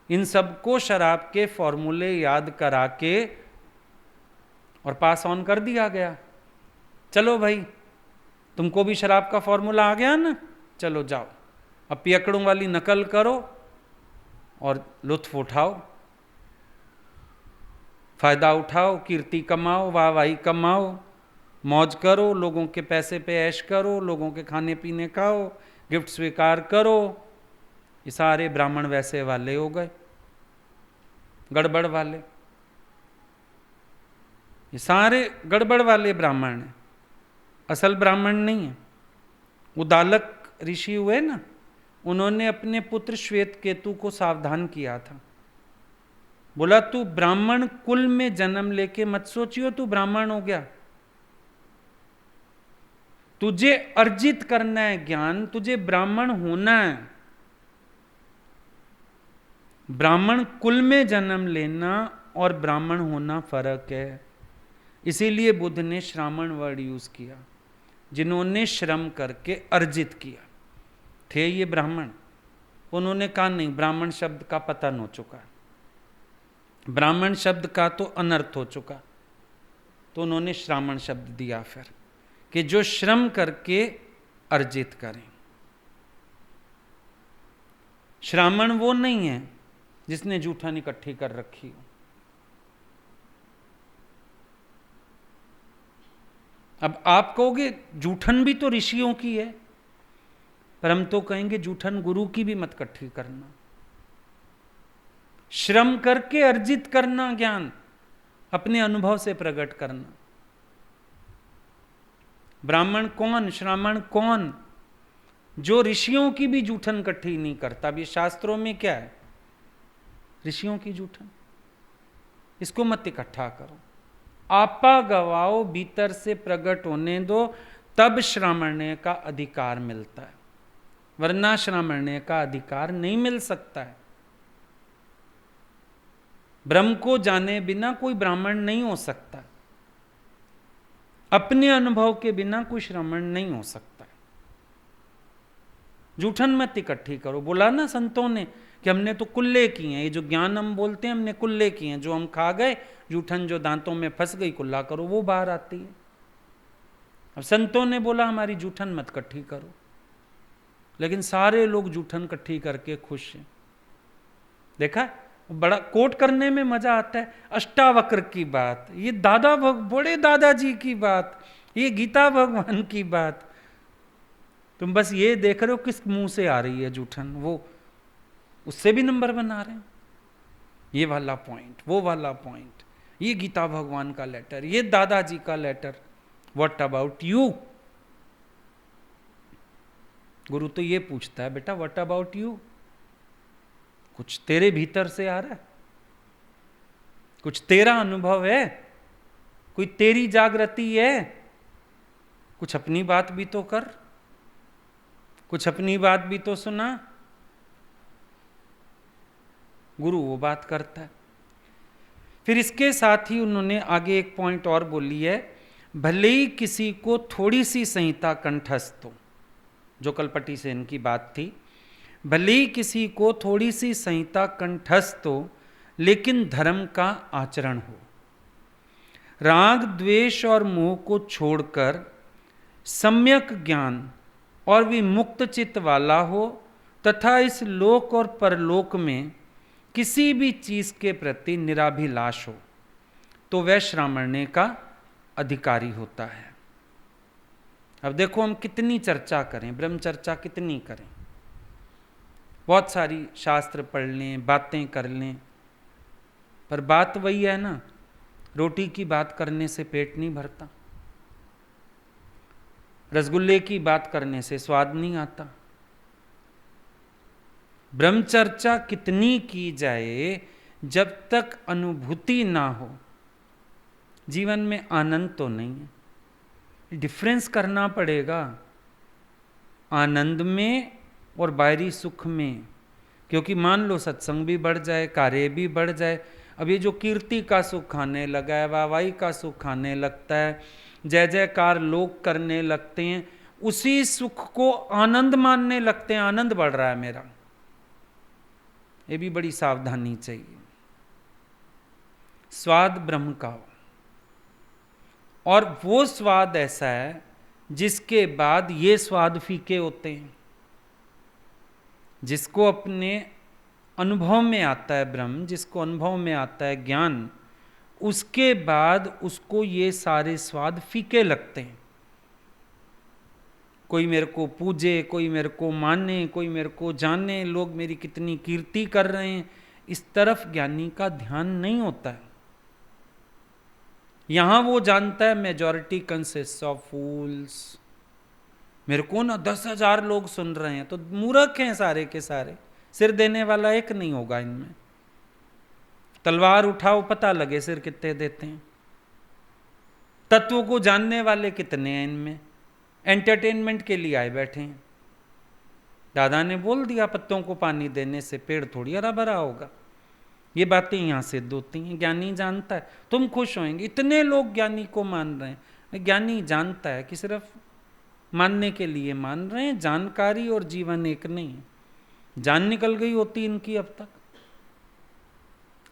इन सबको शराब के फॉर्मूले याद करा के और पास ऑन कर दिया गया। चलो भाई, तुमको भी शराब का फॉर्मूला आ गया ना, चलो जाओ, अब पियकड़ों वाली नकल करो और लुत्फ उठाओ, फायदा उठाओ, कीर्ति कमाओ, वाहवाही कमाओ, मौज करो, लोगों के पैसे पे ऐश करो, लोगों के खाने पीने खाओ, गिफ्ट स्वीकार करो। ये सारे ब्राह्मण वैसे वाले हो गए, गड़बड़ वाले, ये सारे गड़बड़ वाले ब्राह्मण हैं, असल ब्राह्मण नहीं है। उदालक ऋषि हुए ना, उन्होंने अपने पुत्र श्वेत केतु को सावधान किया था, बोला तू ब्राह्मण कुल में जन्म लेके मत सोचियो तू ब्राह्मण हो गया, तुझे अर्जित करना है ज्ञान, तुझे ब्राह्मण होना है। ब्राह्मण कुल में जन्म लेना और ब्राह्मण होना फर्क है। इसीलिए बुद्ध ने श्रामण वर्ड यूज किया, जिन्होंने श्रम करके अर्जित किया थे ये ब्राह्मण। उन्होंने कहा नहीं, ब्राह्मण शब्द का पतन हो चुका, ब्राह्मण शब्द का तो अनर्थ हो चुका, तो उन्होंने श्रामण शब्द दिया फिर, कि जो श्रम करके अर्जित करें। श्रामण वो नहीं है जिसने जूठन इकट्ठी कर रखी हो। अब आप कहोगे जूठन भी तो ऋषियों की है, पर हम तो कहेंगे जूठन गुरु की भी मत इकट्ठी करना। श्रम करके अर्जित करना ज्ञान, अपने अनुभव से प्रकट करना। ब्राह्मण कौन, श्रामण कौन? जो ऋषियों की भी जूठन इकट्ठी नहीं करता। अब ये शास्त्रों में क्या है, ऋषियों की जूठन, इसको मत इकट्ठा करो, आपा गवाओ, भीतर से प्रकट होने दो, तब श्रामण्य का अधिकार मिलता है, वरना श्रामण्य का अधिकार नहीं मिल सकता है। ब्रह्म को जाने बिना कोई ब्राह्मण नहीं हो सकता, अपने अनुभव के बिना कोई श्रामण नहीं हो सकता। जूठन मत इकट्ठी करो। बोला ना संतों ने कि हमने तो कुल्ले किए हैं, ये जो ज्ञान हम बोलते हैं हमने कुल्ले किए हैं, जो हम खा गए जूठन जो दांतों में फंस गई, कुल्ला करो, वो बाहर आती है। अब संतों ने बोला हमारी जूठन मत इकट्ठी करो, लेकिन सारे लोग जूठन इकट्ठी करके खुश हैं। देखा, बड़ा कोट करने में मजा आता है। अष्टावक्र की बात, ये बड़े दादाजी की बात, ये गीता भगवान की बात, तुम बस ये देख रहे हो किस मुंह से आ रही है जूठन, वो उससे भी नंबर बना रहे हैं। ये वाला पॉइंट, वो वाला पॉइंट, ये गीता भगवान का लेटर, ये दादाजी का लेटर, व्हाट अबाउट यू? गुरु तो ये पूछता है, बेटा व्हाट अबाउट यू? कुछ तेरे भीतर से आ रहा है, कुछ तेरा अनुभव है, कोई तेरी जागृति है, कुछ अपनी बात भी तो कर, कुछ अपनी बात भी तो सुना। गुरु वो बात करता है। फिर इसके साथ ही उन्होंने आगे एक पॉइंट और बोली है, भले ही किसी को थोड़ी सी संहिता कंठस्थ हो, जो कलपटी सेन की बात थी, भले ही किसी को थोड़ी सी संहिता कंठस्थ हो, लेकिन धर्म का आचरण हो, राग द्वेष और मोह को छोड़कर सम्यक ज्ञान और विमुक्त चित्त वाला हो, तथा इस लोक और परलोक में किसी भी चीज के प्रति निराभिलाष हो, तो वह श्रामण्य का अधिकारी होता है। अब देखो हम कितनी चर्चा करें, ब्रह्म चर्चा कितनी करें, बहुत सारी शास्त्र पढ़ लें, बातें कर लें, पर बात वही है ना, रोटी की बात करने से पेट नहीं भरता, रसगुल्ले की बात करने से स्वाद नहीं आता। ब्रह्म चर्चा कितनी की जाए, जब तक अनुभूति ना हो, जीवन में आनंद तो नहीं है। डिफरेंस करना पड़ेगा आनंद में और बाहरी सुख में, क्योंकि मान लो सत्संग भी बढ़ जाए, कार्य भी बढ़ जाए, अब ये जो कीर्ति का सुख खाने लगा है, वाहवाही का सुख खाने लगता है, जय जयकार लोग करने लगते हैं, उसी सुख को आनंद मानने लगते हैं, आनंद बढ़ रहा है मेरा। ये भी बड़ी सावधानी चाहिए। स्वाद ब्रह्म का हो, और वो स्वाद ऐसा है जिसके बाद ये स्वाद फीके होते हैं। जिसको अपने अनुभव में आता है ब्रह्म, जिसको अनुभव में आता है ज्ञान, उसके बाद उसको ये सारे स्वाद फीके लगते हैं। कोई मेरे को पूजे, कोई मेरे को माने, कोई मेरे को जाने, लोग मेरी कितनी कीर्ति कर रहे हैं, इस तरफ ज्ञानी का ध्यान नहीं होता है। यहां वो जानता है मेजॉरिटी कंसिस्ट ऑफ फूल्स। मेरे को ना 10,000 लोग सुन रहे हैं तो मूर्ख हैं सारे के सारे, सिर देने वाला एक नहीं होगा इनमें। तलवार उठाओ पता लगे सिर कितने देते हैं। तत्व को जानने वाले कितने हैं इनमें, एंटरटेनमेंट के लिए आए बैठे हैं। दादा ने बोल दिया पत्तों को पानी देने से पेड़ थोड़ी हरा भरा होगा। ये बातें यहाँ सिद्ध होती हैं। ज्ञानी जानता है, तुम खुश होंगे इतने लोग ज्ञानी को मान रहे हैं। ज्ञानी जानता है कि सिर्फ मानने के लिए मान रहे हैं, जानकारी और जीवन एक नहीं है। जान निकल गई होती इनकी अब तक।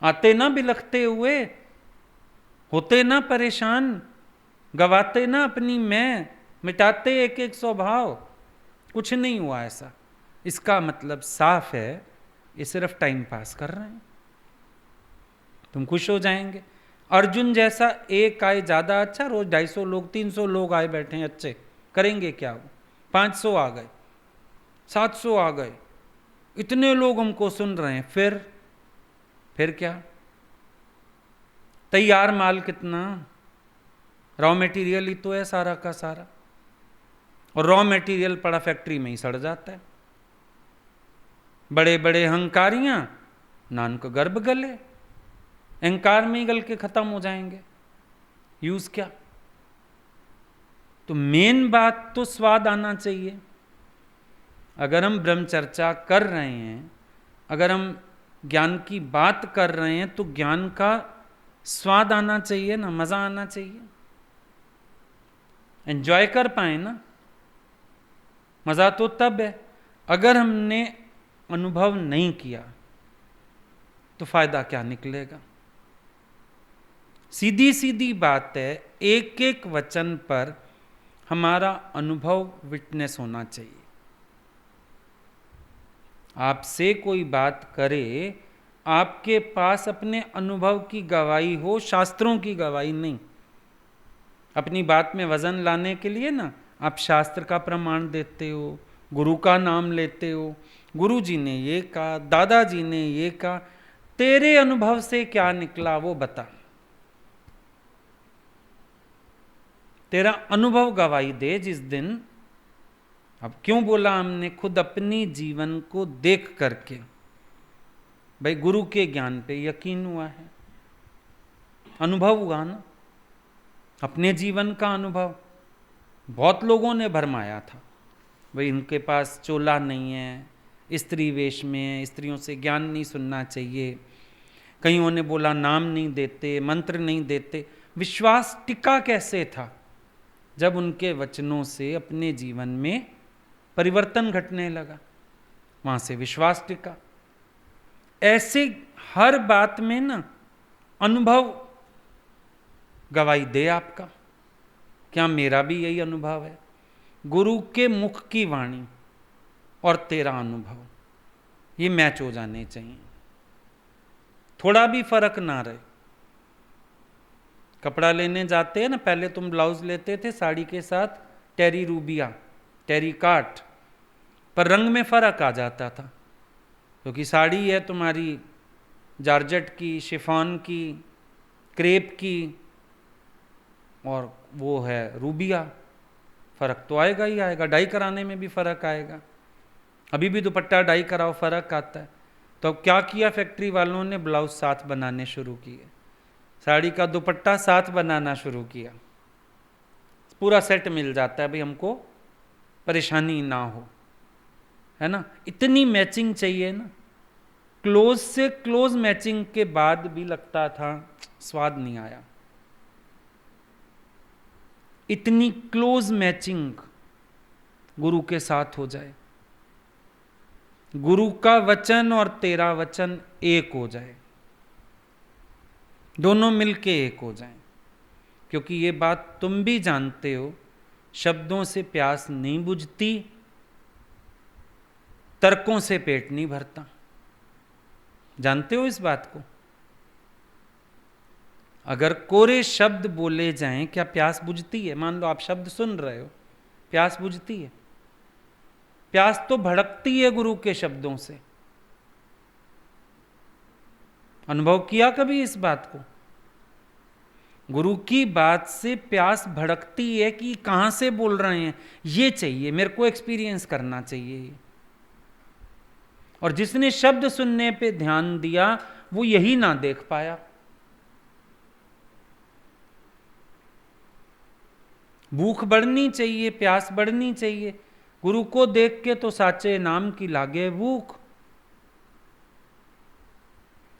आते ना बिलखते हुए, होते ना परेशान, गवाते ना अपनी मैं, मिटाते एक एक स्वभाव, कुछ नहीं हुआ ऐसा। इसका मतलब साफ है, ये सिर्फ टाइम पास कर रहे हैं। तुम खुश हो जाएंगे। अर्जुन जैसा एक आए ज़्यादा अच्छा, रोज 250 लोग 300 लोग आए बैठे हैं अच्छे, करेंगे क्या वो? 500 आ गए, 700 आ गए, इतने लोग हमको सुन रहे हैं, फिर क्या? तैयार माल कितना? रॉ मटेरियल ही तो है सारा का सारा, और रॉ मटेरियल पड़ा फैक्ट्री में ही सड़ जाता है। बड़े बड़े अहंकारियां नानक गर्भ गले, अहंकार में ही गल के खत्म हो जाएंगे, यूज क्या? तो मेन बात तो स्वाद आना चाहिए। अगर हम ब्रह्म चर्चा कर रहे हैं, अगर हम ज्ञान की बात कर रहे हैं, तो ज्ञान का स्वाद आना चाहिए ना, मजा आना चाहिए, एंजॉय कर पाए ना। मजा तो तब है अगर हमने अनुभव नहीं किया तो फायदा क्या निकलेगा? सीधी सीधी बात है, एक एक वचन पर हमारा अनुभव विटनेस होना चाहिए। आपसे कोई बात करे, आपके पास अपने अनुभव की गवाही हो, शास्त्रों की गवाही नहीं। अपनी बात में वजन लाने के लिए ना आप शास्त्र का प्रमाण देते हो, गुरु का नाम लेते हो, गुरु जी ने ये कहा, दादाजी ने ये कहा, तेरे अनुभव से क्या निकला वो बता। तेरा अनुभव गवाही दे जिस दिन। अब क्यों बोला हमने? खुद अपनी जीवन को देख करके, भाई गुरु के ज्ञान पे यकीन हुआ है, अनुभव हुआ ना, अपने जीवन का अनुभव। बहुत लोगों ने भरमाया था, भाई इनके पास चोला नहीं है, स्त्री वेश में है, स्त्रियों से ज्ञान नहीं सुनना चाहिए। कईयों ने बोला नाम नहीं देते, मंत्र नहीं देते। विश्वास टिका कैसे था? जब उनके वचनों से अपने जीवन में परिवर्तन घटने लगा, वहां से विश्वास टिका। ऐसे हर बात में ना अनुभव गवाही दे आपका। क्या मेरा भी यही अनुभव है? गुरु के मुख की वाणी और तेरा अनुभव, ये मैच हो जाने चाहिए, थोड़ा भी फर्क ना रहे। कपड़ा लेने जाते हैं ना, पहले तुम ब्लाउज लेते थे साड़ी के साथ टेरी रूबिया, टेरी काट, पर रंग में फर्क आ जाता था, क्योंकि साड़ी है तुम्हारी जारजट की, शिफॉन की, क्रेप की, और वो है रूबिया। फर्क तो आएगा ही आएगा, डाई कराने में भी फर्क आएगा। अभी भी दुपट्टा डाई कराओ फर्क आता है। तो अब क्या किया फैक्ट्री वालों ने? ब्लाउज साथ बनाने शुरू किए, साड़ी का दुपट्टा साथ बनाना शुरू किया, पूरा सेट मिल जाता है, भाई हमको परेशानी ना हो, है ना। इतनी मैचिंग चाहिए ना, क्लोज से क्लोज मैचिंग के बाद भी लगता था स्वाद नहीं आया। इतनी क्लोज मैचिंग गुरु के साथ हो जाए, गुरु का वचन और तेरा वचन एक हो जाए, दोनों मिलके एक हो जाएं, क्योंकि ये बात तुम भी जानते हो, शब्दों से प्यास नहीं बुझती, तर्कों से पेट नहीं भरता। जानते हो इस बात को? अगर कोरे शब्द बोले जाएं, क्या प्यास बुझती है? मान लो आप शब्द सुन रहे हो, प्यास बुझती है? प्यास तो भड़कती है गुरु के शब्दों से। अनुभव किया कभी इस बात को? गुरु की बात से प्यास भड़कती है कि कहां से बोल रहे हैं, ये चाहिए मेरे को, एक्सपीरियंस करना चाहिए। और जिसने शब्द सुनने पे ध्यान दिया वो यही ना देख पाया। भूख बढ़नी चाहिए, प्यास बढ़नी चाहिए। गुरु को देख के तो साचे नाम की लागे भूख।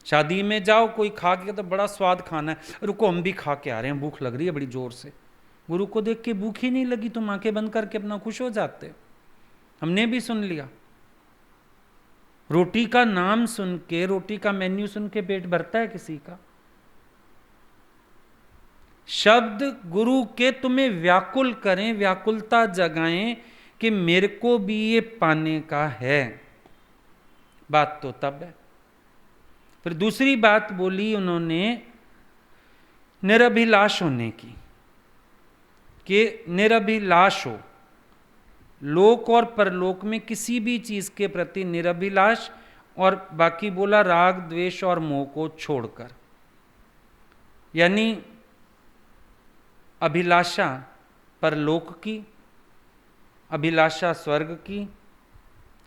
शादी में जाओ, कोई खा के तो बड़ा स्वाद खाना है, रुको हम भी खा के आ रहे हैं, भूख लग रही है बड़ी जोर से। गुरु को देख के भूख ही नहीं लगी, तुम आंखें बंद करके अपना खुश हो जाते हो। हमने भी सुन लिया। रोटी का नाम सुन के, रोटी का मेन्यू सुन के पेट भरता है किसी का? शब्द गुरु के तुम्हें व्याकुल करें, व्याकुलता जगाएं कि मेरे को भी ये पाने का है, बात तो तब है। फिर दूसरी बात बोली उन्होंने निरभिलाष होने की, कि निरभिलाष हो, लोक और परलोक में किसी भी चीज के प्रति निरभिलाष, और बाकी बोला राग द्वेष और मोह को छोड़कर। यानी अभिलाषा परलोक की, अभिलाषा स्वर्ग की,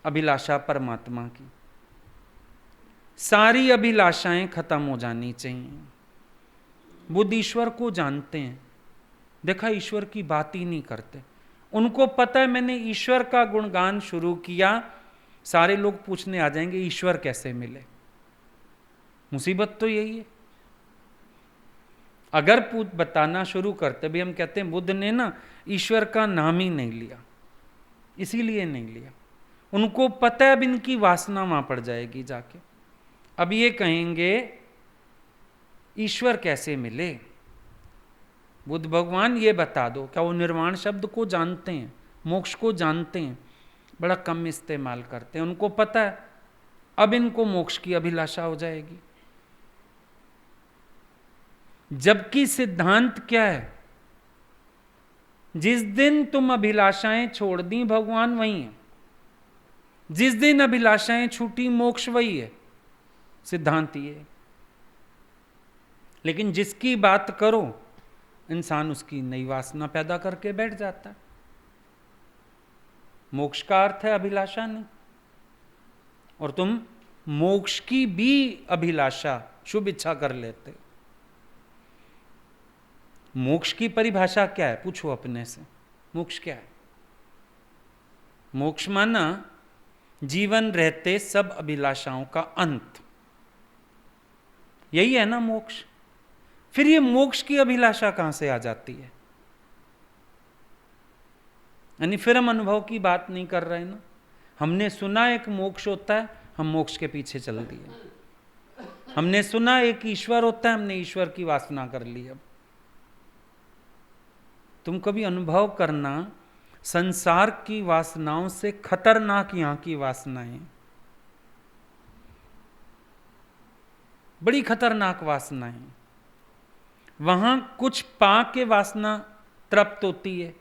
अभिलाषा परमात्मा की, सारी अभिलाषाएं खत्म हो जानी चाहिए। बुद्ध ईश्वर को जानते हैं, देखा ईश्वर की बात ही नहीं करते। उनको पता है मैंने ईश्वर का गुणगान शुरू किया, सारे लोग पूछने आ जाएंगे ईश्वर कैसे मिले। मुसीबत तो यही है। अगर बताना शुरू करते, भी हम कहते हैं बुद्ध ने ना ईश्वर का नाम ही नहीं लिया, इसीलिए नहीं लिया। उनको पता है अब इनकी वासना वहां पड़ जाएगी जाके। अब ये कहेंगे ईश्वर कैसे मिले? बुद्ध भगवान ये बता दो। क्या वो निर्वाण शब्द को जानते हैं, मोक्ष को जानते हैं? बड़ा कम इस्तेमाल करते हैं। उनको पता है अब इनको मोक्ष की अभिलाषा हो जाएगी। जबकि सिद्धांत क्या है? जिस दिन तुम अभिलाषाएं छोड़ दी भगवान वही है, जिस दिन अभिलाषाएं छूटी मोक्ष वही है। सिद्धांत ये। लेकिन जिसकी बात करो इंसान उसकी नई वासना पैदा करके बैठ जाता है। मोक्ष का अर्थ है अभिलाषा नहीं, और तुम मोक्ष की भी अभिलाषा शुभ इच्छा कर लेते हो। मोक्ष की परिभाषा क्या है? पूछो अपने से, मोक्ष क्या है? मोक्ष माना जीवन रहते सब अभिलाषाओं का अंत, यही है ना मोक्ष। फिर ये मोक्ष की अभिलाषा कहां से आ जाती है? यानी फिर हम अनुभव की बात नहीं कर रहे ना। हमने सुना एक मोक्ष होता है, हम मोक्ष के पीछे चल दिए। हमने सुना एक ईश्वर होता है, हमने ईश्वर की वासना कर ली। अब तुम कभी अनुभव करना, संसार की वासनाओं से खतरनाक यहां की वासनाएं, बड़ी खतरनाक वासनाएं। वहां कुछ पा के वासना तृप्त होती है,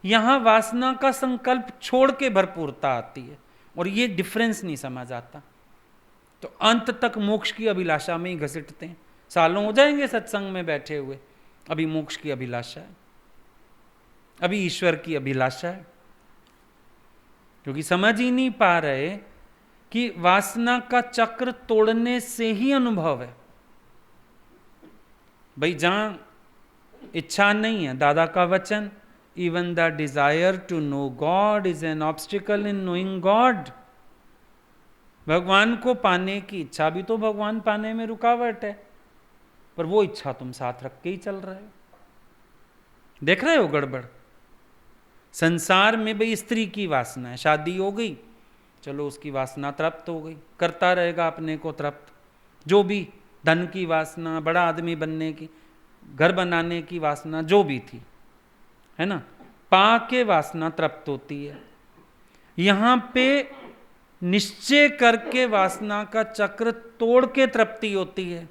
यहां वासना का संकल्प छोड़ के भरपूरता आती है, और ये डिफरेंस नहीं समझ आता। तो अंत तक मोक्ष की अभिलाषा में ही घसीटते हैं। सालों हो जाएंगे सत्संग में बैठे हुए, अभी मोक्ष की अभिलाषा है, अभी ईश्वर की अभिलाषा है, क्योंकि समझ ही नहीं पा रहे कि वासना का चक्र तोड़ने से ही अनुभव है। भाई जहां इच्छा नहीं है, दादा का वचन, even the desire to know God is an obstacle in knowing God. भगवान को पाने की इच्छा भी तो भगवान पाने में रुकावट है, पर वो इच्छा तुम साथ रख के ही चल रहे हो। देख रहे हो गड़बड़? संसार में भाई स्त्री की वासना है, शादी हो गई, चलो उसकी वासना तृप्त हो गई, करता रहेगा अपने को तृप्त। जो भी धन की वासना, बड़ा आदमी बनने की, घर बनाने की वासना जो भी थी, है ना, पा के वासना तृप्त होती है। यहां पे निश्चय करके वासना का चक्र तोड़ के तृप्ति होती है।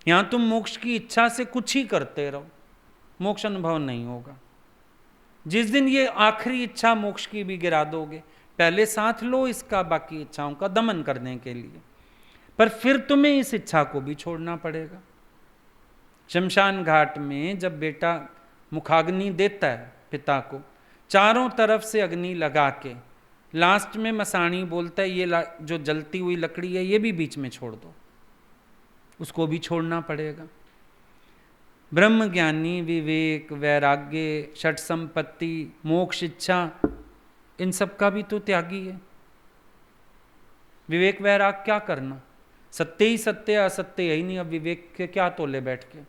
यहां तुम मोक्ष की इच्छा से कुछ ही करते रहो, मोक्ष अनुभव नहीं होगा। जिस दिन ये आखिरी इच्छा मोक्ष की भी गिरा दोगे, पहले साथ लो इसका बाकी इच्छाओं का दमन करने के लिए, पर फिर तुम्हें इस इच्छा को भी छोड़ना पड़ेगा। शमशान घाट में जब बेटा मुखाग्नि देता है पिता को, चारों तरफ से अग्नि लगा के लास्ट में मसाणी बोलता है ये जो जलती हुई लकड़ी है ये भी बीच में छोड़ दो, उसको भी छोड़ना पड़ेगा। ब्रह्मज्ञानी विवेक, वैराग्य, षट संपत्ति, मोक्ष इच्छा, इन सब का भी तो त्यागी है। विवेक वैराग क्या करना, सत्य ही सत्य, असत्य यही नहीं, अब विवेक के क्या तोले बैठ के।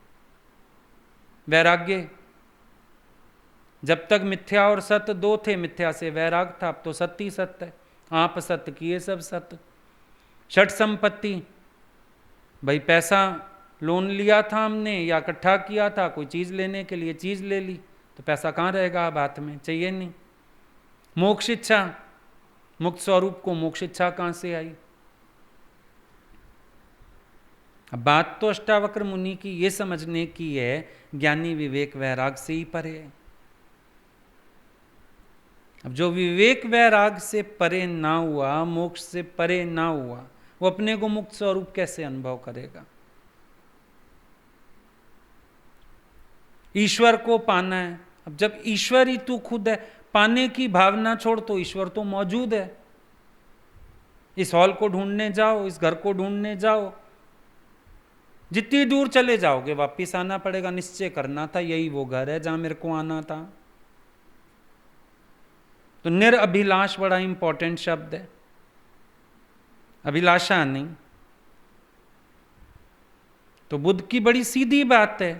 वैराग्य, जब तक मिथ्या और सत्य दो थे, मिथ्या से वैराग था, अब तो सत्य ही सत्य है, आप सत्य किए सब सत्य। षट संपत्ति, भाई पैसा लोन लिया था हमने या इकट्ठा किया था कोई चीज़ लेने के लिए, चीज़ ले ली तो पैसा कहाँ रहेगा अब हाथ में, चाहिए नहीं। मोक्ष इच्छा, मुक्त स्वरूप को मोक्ष इच्छा कहाँ से आई। अब बात तो अष्टावक्र मुनि की ये समझने की है, ज्ञानी विवेक वैराग से ही परे है। अब जो विवेक वैराग से परे ना हुआ, मोक्ष से परे ना हुआ, वो अपने को मुक्त स्वरूप कैसे अनुभव करेगा। ईश्वर को पाना है, अब जब ईश्वर ही तू खुद है, पाने की भावना छोड़ तो ईश्वर तो मौजूद है। इस हॉल को ढूंढने जाओ, इस घर को ढूंढने जाओ, जितनी दूर चले जाओगे वापिस आना पड़ेगा। निश्चय करना था यही वो घर है जहां मेरे को आना था। तो निरअभिलाष बड़ा इंपॉर्टेंट शब्द है, अभिलाषा नहीं। तो बुद्ध की बड़ी सीधी बात है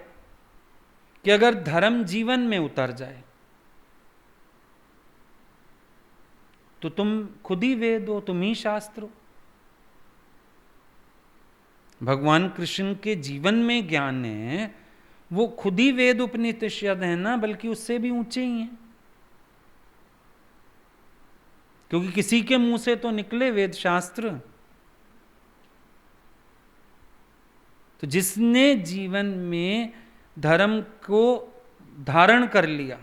कि अगर धर्म जीवन में उतर जाए तो तुम खुद ही वेद हो, तुम ही शास्त्र हो। भगवान कृष्ण के जीवन में ज्ञान है, वो खुद ही वेद उपनिषद है ना, बल्कि उससे भी ऊंचे ही हैं, क्योंकि किसी के मुंह से तो निकले वेद शास्त्र। तो जिसने जीवन में धर्म को धारण कर लिया,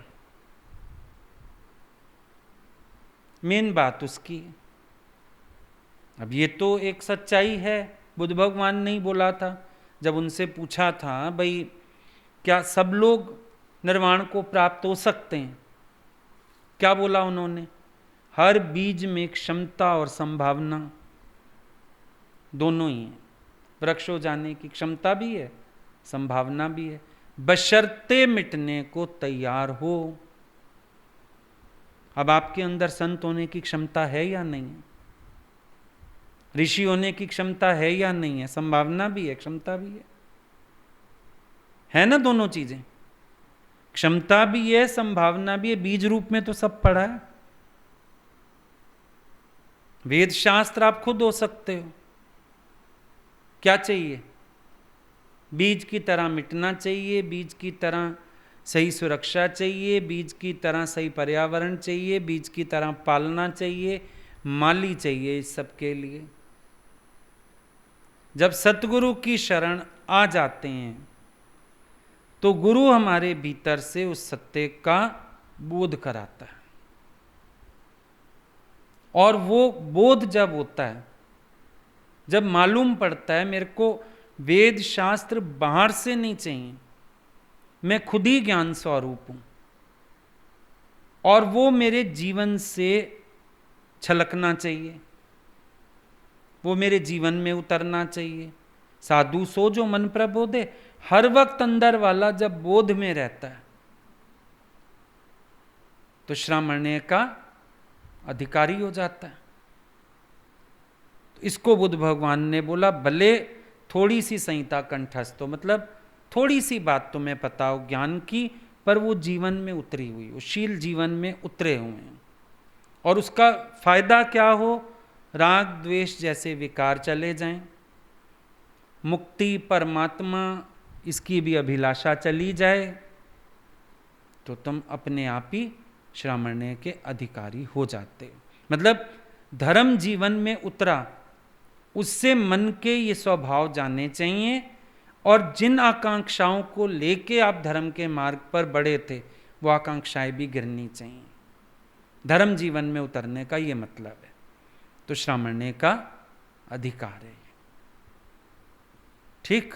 मेन बात उसकी। अब ये तो एक सच्चाई है, बुद्ध भगवान ने ही बोला था जब उनसे पूछा था भाई क्या सब लोग निर्वाण को प्राप्त हो सकते हैं, क्या बोला उन्होंने, हर बीज में क्षमता और संभावना दोनों ही है। वृक्ष हो जाने की क्षमता भी है, संभावना भी है, बशर्ते मिटने को तैयार हो। अब आपके अंदर संत होने की क्षमता है या नहीं है, ऋषि होने की क्षमता है या नहीं है, संभावना भी है, क्षमता भी है ना, दोनों चीजें, क्षमता भी है, संभावना भी है, बीज रूप में तो सब पड़ा है। वेद शास्त्र आप खुद हो सकते हो, क्या चाहिए, बीज की तरह मिटना चाहिए, बीज की तरह सही सुरक्षा चाहिए, बीज की तरह सही पर्यावरण चाहिए, बीज की तरह पालना चाहिए, माली चाहिए इस सब के लिए। जब सतगुरु की शरण आ जाते हैं तो गुरु हमारे भीतर से उस सत्य का बोध कराता है, और वो बोध जब होता है, जब मालूम पड़ता है मेरे को वेद शास्त्र बाहर से नहीं चाहिए, मैं खुद ही ज्ञान स्वरूप हूं, और वो मेरे जीवन से छलकना चाहिए, वो मेरे जीवन में उतरना चाहिए। साधु सो जो मन प्रबोधे, हर वक्त अंदर वाला जब बोध में रहता है तो श्रामण्य का अधिकारी हो जाता है। तो इसको बुद्ध भगवान ने बोला भले थोड़ी सी संहिता कंठस्थ हो, मतलब थोड़ी सी बात तुम्हें पता हो ज्ञान की, पर वो जीवन में उतरी हुई हो, शील जीवन में उतरे हुए हैं, और उसका फायदा क्या हो, राग द्वेष जैसे विकार चले जाएं, मुक्ति, परमात्मा, इसकी भी अभिलाषा चली जाए तो तुम अपने आप ही श्रामण्य के अधिकारी हो जाते हो। मतलब धर्म जीवन में उतरा, उससे मन के ये स्वभाव जानने चाहिए, और जिन आकांक्षाओं को लेके आप धर्म के मार्ग पर बढ़े थे वो आकांक्षाएं भी गिरनी चाहिए। धर्म जीवन में उतरने का ये मतलब है। तो श्रामण्य का अधिकार है। ठीक।